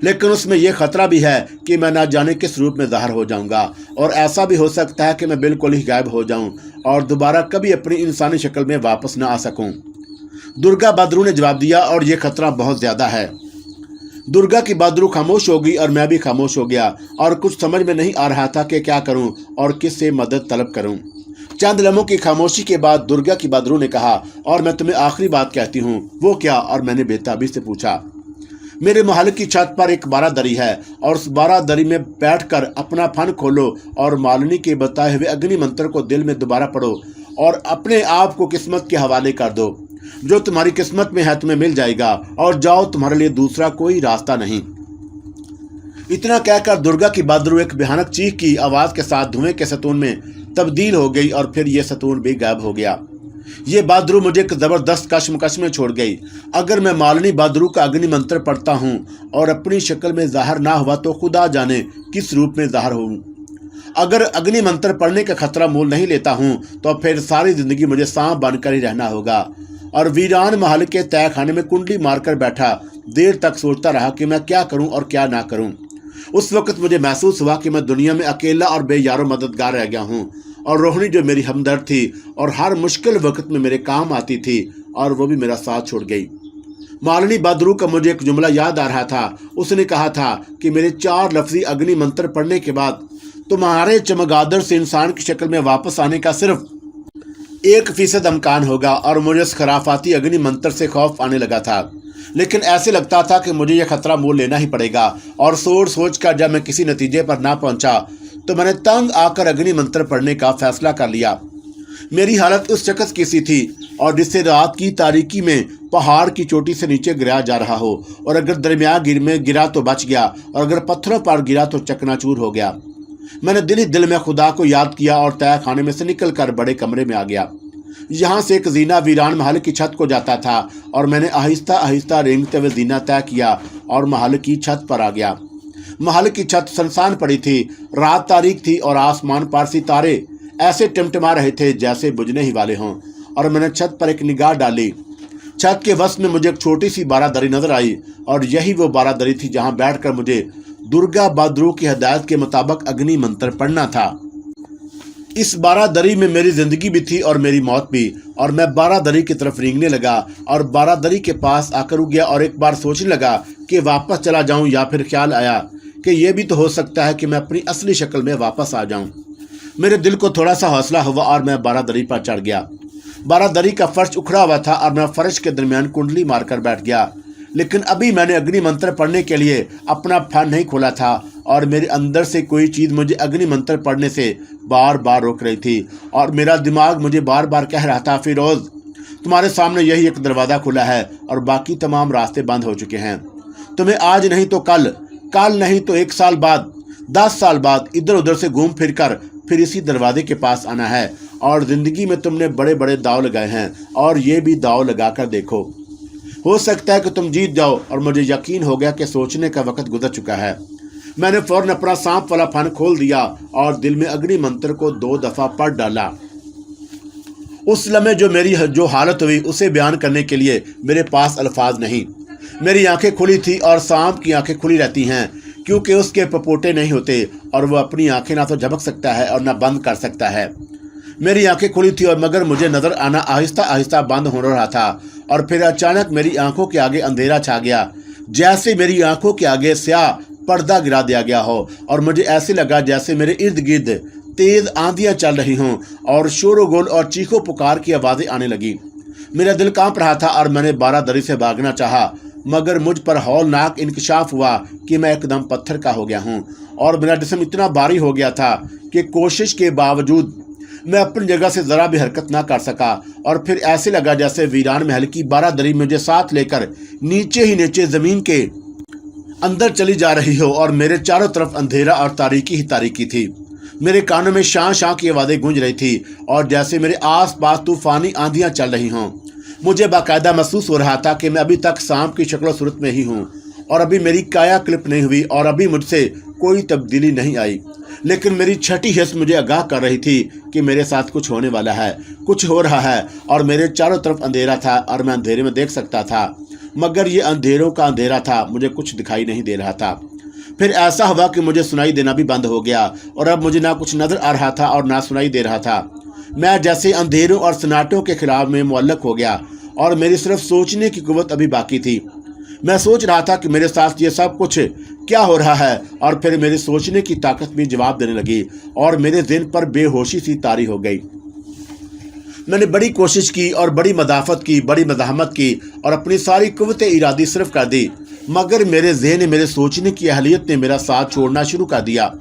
لیکن اس میں یہ خطرہ بھی ہے کہ میں نہ جانے کس روپ میں ظاہر ہو جاؤں گا، اور ایسا بھی ہو سکتا ہے کہ میں بالکل ہی غائب ہو جاؤں اور دوبارہ کبھی اپنی انسانی شکل میں واپس نہ آ سکوں۔ درگا بہادر نے جواب دیا، اور یہ خطرہ بہت زیادہ ہے۔ درگا کی بہادر خاموش ہو گئی اور میں بھی خاموش ہو گیا، اور کچھ سمجھ میں نہیں آ رہا تھا کہ کیا کروں اور کس سے مدد طلب کروں۔ چند لمحوں کی خاموشی کے بعد درگا کی بہادر نے کہا، اور میں تمہیں آخری بات کہتی ہوں۔ وہ کیا؟ اور میں نے بے تابی سے پوچھا۔ میرے محل کی چھت پر ایک بارہ دری ہے، اور اس بارہ دری میں بیٹھ کر اپنا فن کھولو اور مالنی کے بتائے ہوئے اگنی منتر کو دل میں دوبارہ پڑھو، اور اپنے آپ کو قسمت کے حوالے کر دو۔ جو تمہاری قسمت میں ہے تمہیں مل جائے گا، اور جاؤ، تمہارے لیے دوسرا کوئی راستہ نہیں۔ اتنا کہہ کر درگا کی بہادر ایک بھیانک چیخ کی آواز کے ساتھ دھوئیں کے ستون میں تبدیل ہو گئی، اور پھر یہ ستون بھی غائب ہو گیا۔ یہ بہادر مجھے ایک زبردست کشمکش میں چھوڑ گئی۔ اگر میں مالنی بہادر کا اگنی منتر پڑھتا ہوں اور اپنی شکل میں ظاہر نہ ہوا تو خدا جانے کس روپ میں ظاہر ہوں۔ اگر اگنی منتر پڑھنے کا خطرہ مول نہیں لیتا ہوں تو پھر ساری زندگی مجھے سانپ بن کر ہی رہنا ہوگا۔ اور ویران محل کے تہہ خانے میں کنڈلی مار کر بیٹھا دیر تک سوچتا رہا کہ میں کیا کروں اور کیا نہ کروں۔ اس وقت مجھے محسوس ہوا کہ میں دنیا میں اکیلا اور بے یار و مددگار رہ گیا ہوں، اور روہنی جو میری ہمدرد تھی اور ہر مشکل وقت میں میرے کام آتی تھی، اور وہ بھی میرا ساتھ چھوڑ گئی۔ مالنی بہادر کا مجھے ایک جملہ یاد آ رہا تھا۔ اس نے کہا تھا کہ میرے 4 لفظی اگنی منتر پڑھنے کے بعد تمہارے چمگادڑ سے انسان کی شکل میں واپس آنے کا صرف 1% امکان ہوگا، اور مجھے اس خرافاتی اگنی منتر سے خوف آنے لگا تھا، لیکن ایسے لگتا تھا کہ مجھے یہ خطرہ مول لینا ہی پڑے گا۔ اور سوچ کر جب میں کسی نتیجے پر نہ پہنچا تو میں نے تنگ آ کر اگنی منتر پڑھنے کا فیصلہ کر لیا۔ میری حالت اس شخص کی سی تھی اور جس سے رات کی تاریکی میں پہاڑ کی چوٹی سے نیچے گرایا جا رہا ہو، اور اگر درمیان میں گرا تو بچ گیا، اور اگر پتھروں پر گرا تو چکنا چور ہو گیا۔ میں نے دل میں خدا کو یاد کیا اور تہہ خانے میں سے نکل کر بڑے کمرے میں آ گیا۔ یہاں سے ایک زینہ ویران محل کی چھت کو جاتا تھا، اور میں نے آہستہ آہستہ رینگتے ہوئے زینہ طے کیا اور محل کی چھت پر آ گیا۔ محل کی چھت سنسان پڑی تھی، رات تاریک تھی، اور آسمان پر ستارے ایسے ٹمٹما رہے تھے جیسے بجھنے ہی والے ہوں۔ اور میں نے چھت پر ایک نگاہ ڈالی۔ چھت کے وسط میں مجھے ایک چھوٹی سی بارہ دری نظر آئی، اور یہی وہ بارہ دری تھی جہاں بیٹھ کر مجھے درگا بہادر کی ہدایت کے مطابق اگنی منتر پڑھنا تھا۔ اس بارہ دری میں میری زندگی بھی تھی اور میری موت بھی، اور میں بارہ دری کی طرف رینگنے لگا، اور بارہ دری کے پاس آ کر رک گیا، اور ایک بار سوچنے لگا کہ واپس چلا جاؤں، یا پھر خیال آیا کہ یہ بھی تو ہو سکتا ہے کہ میں اپنی اصلی شکل میں واپس آ جاؤں۔ میرے دل کو تھوڑا سا حوصلہ ہوا اور میں بارہ دری پر چڑھ گیا۔ بارہ دری کا فرش اکھڑا ہوا تھا، اور میں فرش کے درمیان کنڈلی مار کر بیٹھ گیا، لیکن ابھی میں نے اگنی منتر پڑھنے کے لیے اپنا فن نہیں کھولا تھا، اور میرے اندر سے کوئی چیز مجھے اگنی منتر پڑھنے سے بار بار روک رہی تھی، اور میرا دماغ مجھے بار بار کہہ رہا تھا، فیروز تمہارے سامنے یہی ایک دروازہ کھلا ہے اور باقی تمام راستے بند ہو چکے ہیں۔ تمہیں آج نہیں تو کل نہیں تو 1 سال بعد، 10 سال بعد ادھر ادھر سے گھوم پھر کر پھر اسی دروازے کے پاس آنا ہے، اور زندگی میں تم نے بڑے بڑے داؤ لگائے ہیں، اور یہ بھی داؤ لگا کر دیکھو، ہو سکتا ہے کہ تم جیت جاؤ۔ اور مجھے یقین ہو گیا کہ سوچنے کا وقت گزر چکا ہے۔ میں نے فوراً اپنا سانپ والا فن کھول دیا اور دل میں اگنی منتر کو 2 دفعہ پڑھ ڈالا۔ اس لمحے جو حالت ہوئی اسے بیان کرنے کے لیے میرے پاس الفاظ نہیں۔ میری آنکھیں کھلی تھی، اور سانپ کی آنکھیں کھلی رہتی ہیں کیونکہ اس کے پپوٹے نہیں ہوتے، اور وہ اپنی آنکھیں نہ تو جھپک سکتا ہے اور نہ بند کر سکتا ہے۔ میری آنکھیں کھلی تھی، اور مگر مجھے نظر آنا آہستہ آہستہ بند ہو رہا تھا، اور پھر اچانک میری آنکھوں کے آگے اندھیرا چھا گیا، جیسے میری آنکھوں کے آگے سیاہ پردہ گرا دیا گیا ہو، اور مجھے ایسے لگا جیسے میرے ارد گرد تیز آندھیاں چل رہی ہوں، اور شور و گل اور چیخو پکار کی آوازیں آنے لگی۔ میرا دل کانپ رہا تھا، اور میں نے بارہ دری سے بھاگنا چاہا، مگر مجھ پر ہولناک انکشاف ہوا کہ میں ایک دم پتھر کا ہو گیا ہوں، اور میرا جسم اتنا بھاری ہو گیا تھا کہ کوشش کے باوجود मैं अपनी जगह से ज़रा भी हरकत ना कर सका और फिर ऐसे लगा जैसे वीरान महल की बारादरी मुझे साथ लेकर नीचे ही नीचे ज़मीन के अंदर चली जा रही हो और मेरे चारों तरफ अंधेरा और तारीकी ही तारीकी थी। मेरे कानों में शां शां की आवाज़ें गूंज रही थी और जैसे मेरे आस पास तूफ़ानी आंधियाँ चल रही हों। मुझे बाकायदा महसूस हो रहा था कि मैं अभी तक सांप की शक्ल सूरत में ही हूँ और अभी मेरी काया क्लिप नहीं हुई और अभी मुझसे कोई तब्दीली नहीं आई। लेकिन मेरी छठी हिस्स मुझे आगाह कर रही थी कि मेरे साथ कुछ होने वाला है, कुछ हो रहा है और मेरे चारों तरफ अंधेरा था और मैं अंधेरे में देख सकता था, मगर ये अंधेरों का अंधेरा था, मुझे कुछ दिखाई नहीं दे रहा था। फिर ऐसा हुआ कि मुझे सुनाई देना भी बंद हो गया और अब मुझे ना कुछ नज़र आ रहा था और ना सुनाई दे रहा था। मैं जैसे अंधेरों और सन्नाटों के खिलाफ में मुअल्लक हो गया और मेरी सिर्फ सोचने की कुव्वत अभी बाकी थी। मैं सोच रहा था कि मेरे साथ ये सब कुछ क्या हो रहा है और फिर मेरी सोचने की ताकत भी जवाब देने लगी और मेरे ज़हन पर बेहोशी सी तारी हो गई। मैंने बड़ी कोशिश की और बड़ी मदाफत की, बड़ी मज़ाहमत की और अपनी सारी कुव्वत इरादी सिर्फ कर दी, मगर मेरे ज़हन मेरे सोचने की अहलियत ने मेरा साथ छोड़ना शुरू कर दिया।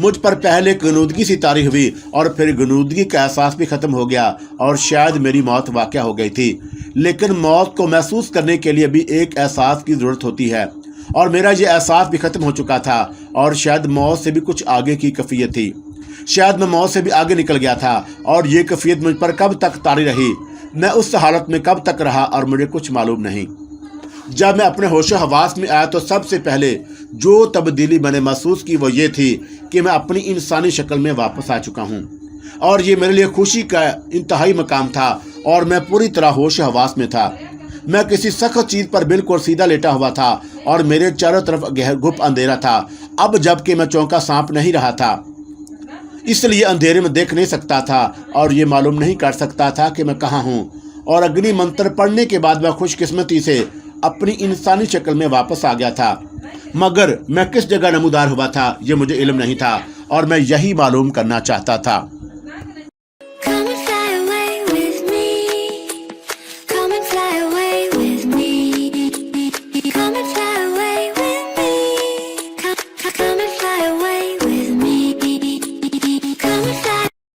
मुझ पर पहले गनूदगी सी तारी हुई और फिर गनूदगी का एहसास भी ख़त्म हो गया और शायद मेरी मौत वाक़या हो गई थी। लेकिन मौत को महसूस करने के लिए भी एक एहसास की ज़रूरत होती है और मेरा ये एहसास भी ख़त्म हो चुका था और शायद मौत से भी कुछ आगे की कैफियत थी। शायद मैं मौत से भी आगे निकल गया था और ये कैफियत मुझ पर कब तक तारी रही, मैं उस हालत में कब तक रहा और मुझे कुछ मालूम नहीं। जब मैं अपने होशो हवास में आया तो सबसे पहले जो तब्दीली मैंने महसूस की वो ये थी कि मैं अपनी इंसानी शक्ल में वापस आ चुका हूँ और ये मेरे लिए खुशी का इंतहाई मकाम था और मैं पूरी तरह होश हवास में था। मैं किसी सख्त चीज़ पर बिल्कुल सीधा लेटा हुआ था और मेरे चारों तरफ गुप अंधेरा था। अब जबकि मैं चौंका सांप नहीं रहा था, इसलिए अंधेरे में देख नहीं सकता था और ये मालूम नहीं कर सकता था कि मैं कहाँ हूँ। और अग्नि मंत्र पढ़ने के बाद मैं खुशकिस्मती से अपनी इंसानी शक्ल में वापस आ गया था, मगर मैं किस जगह नमूदार हुआ था ये मुझे इल्म नहीं था और मैं यही मालूम करना चाहता था।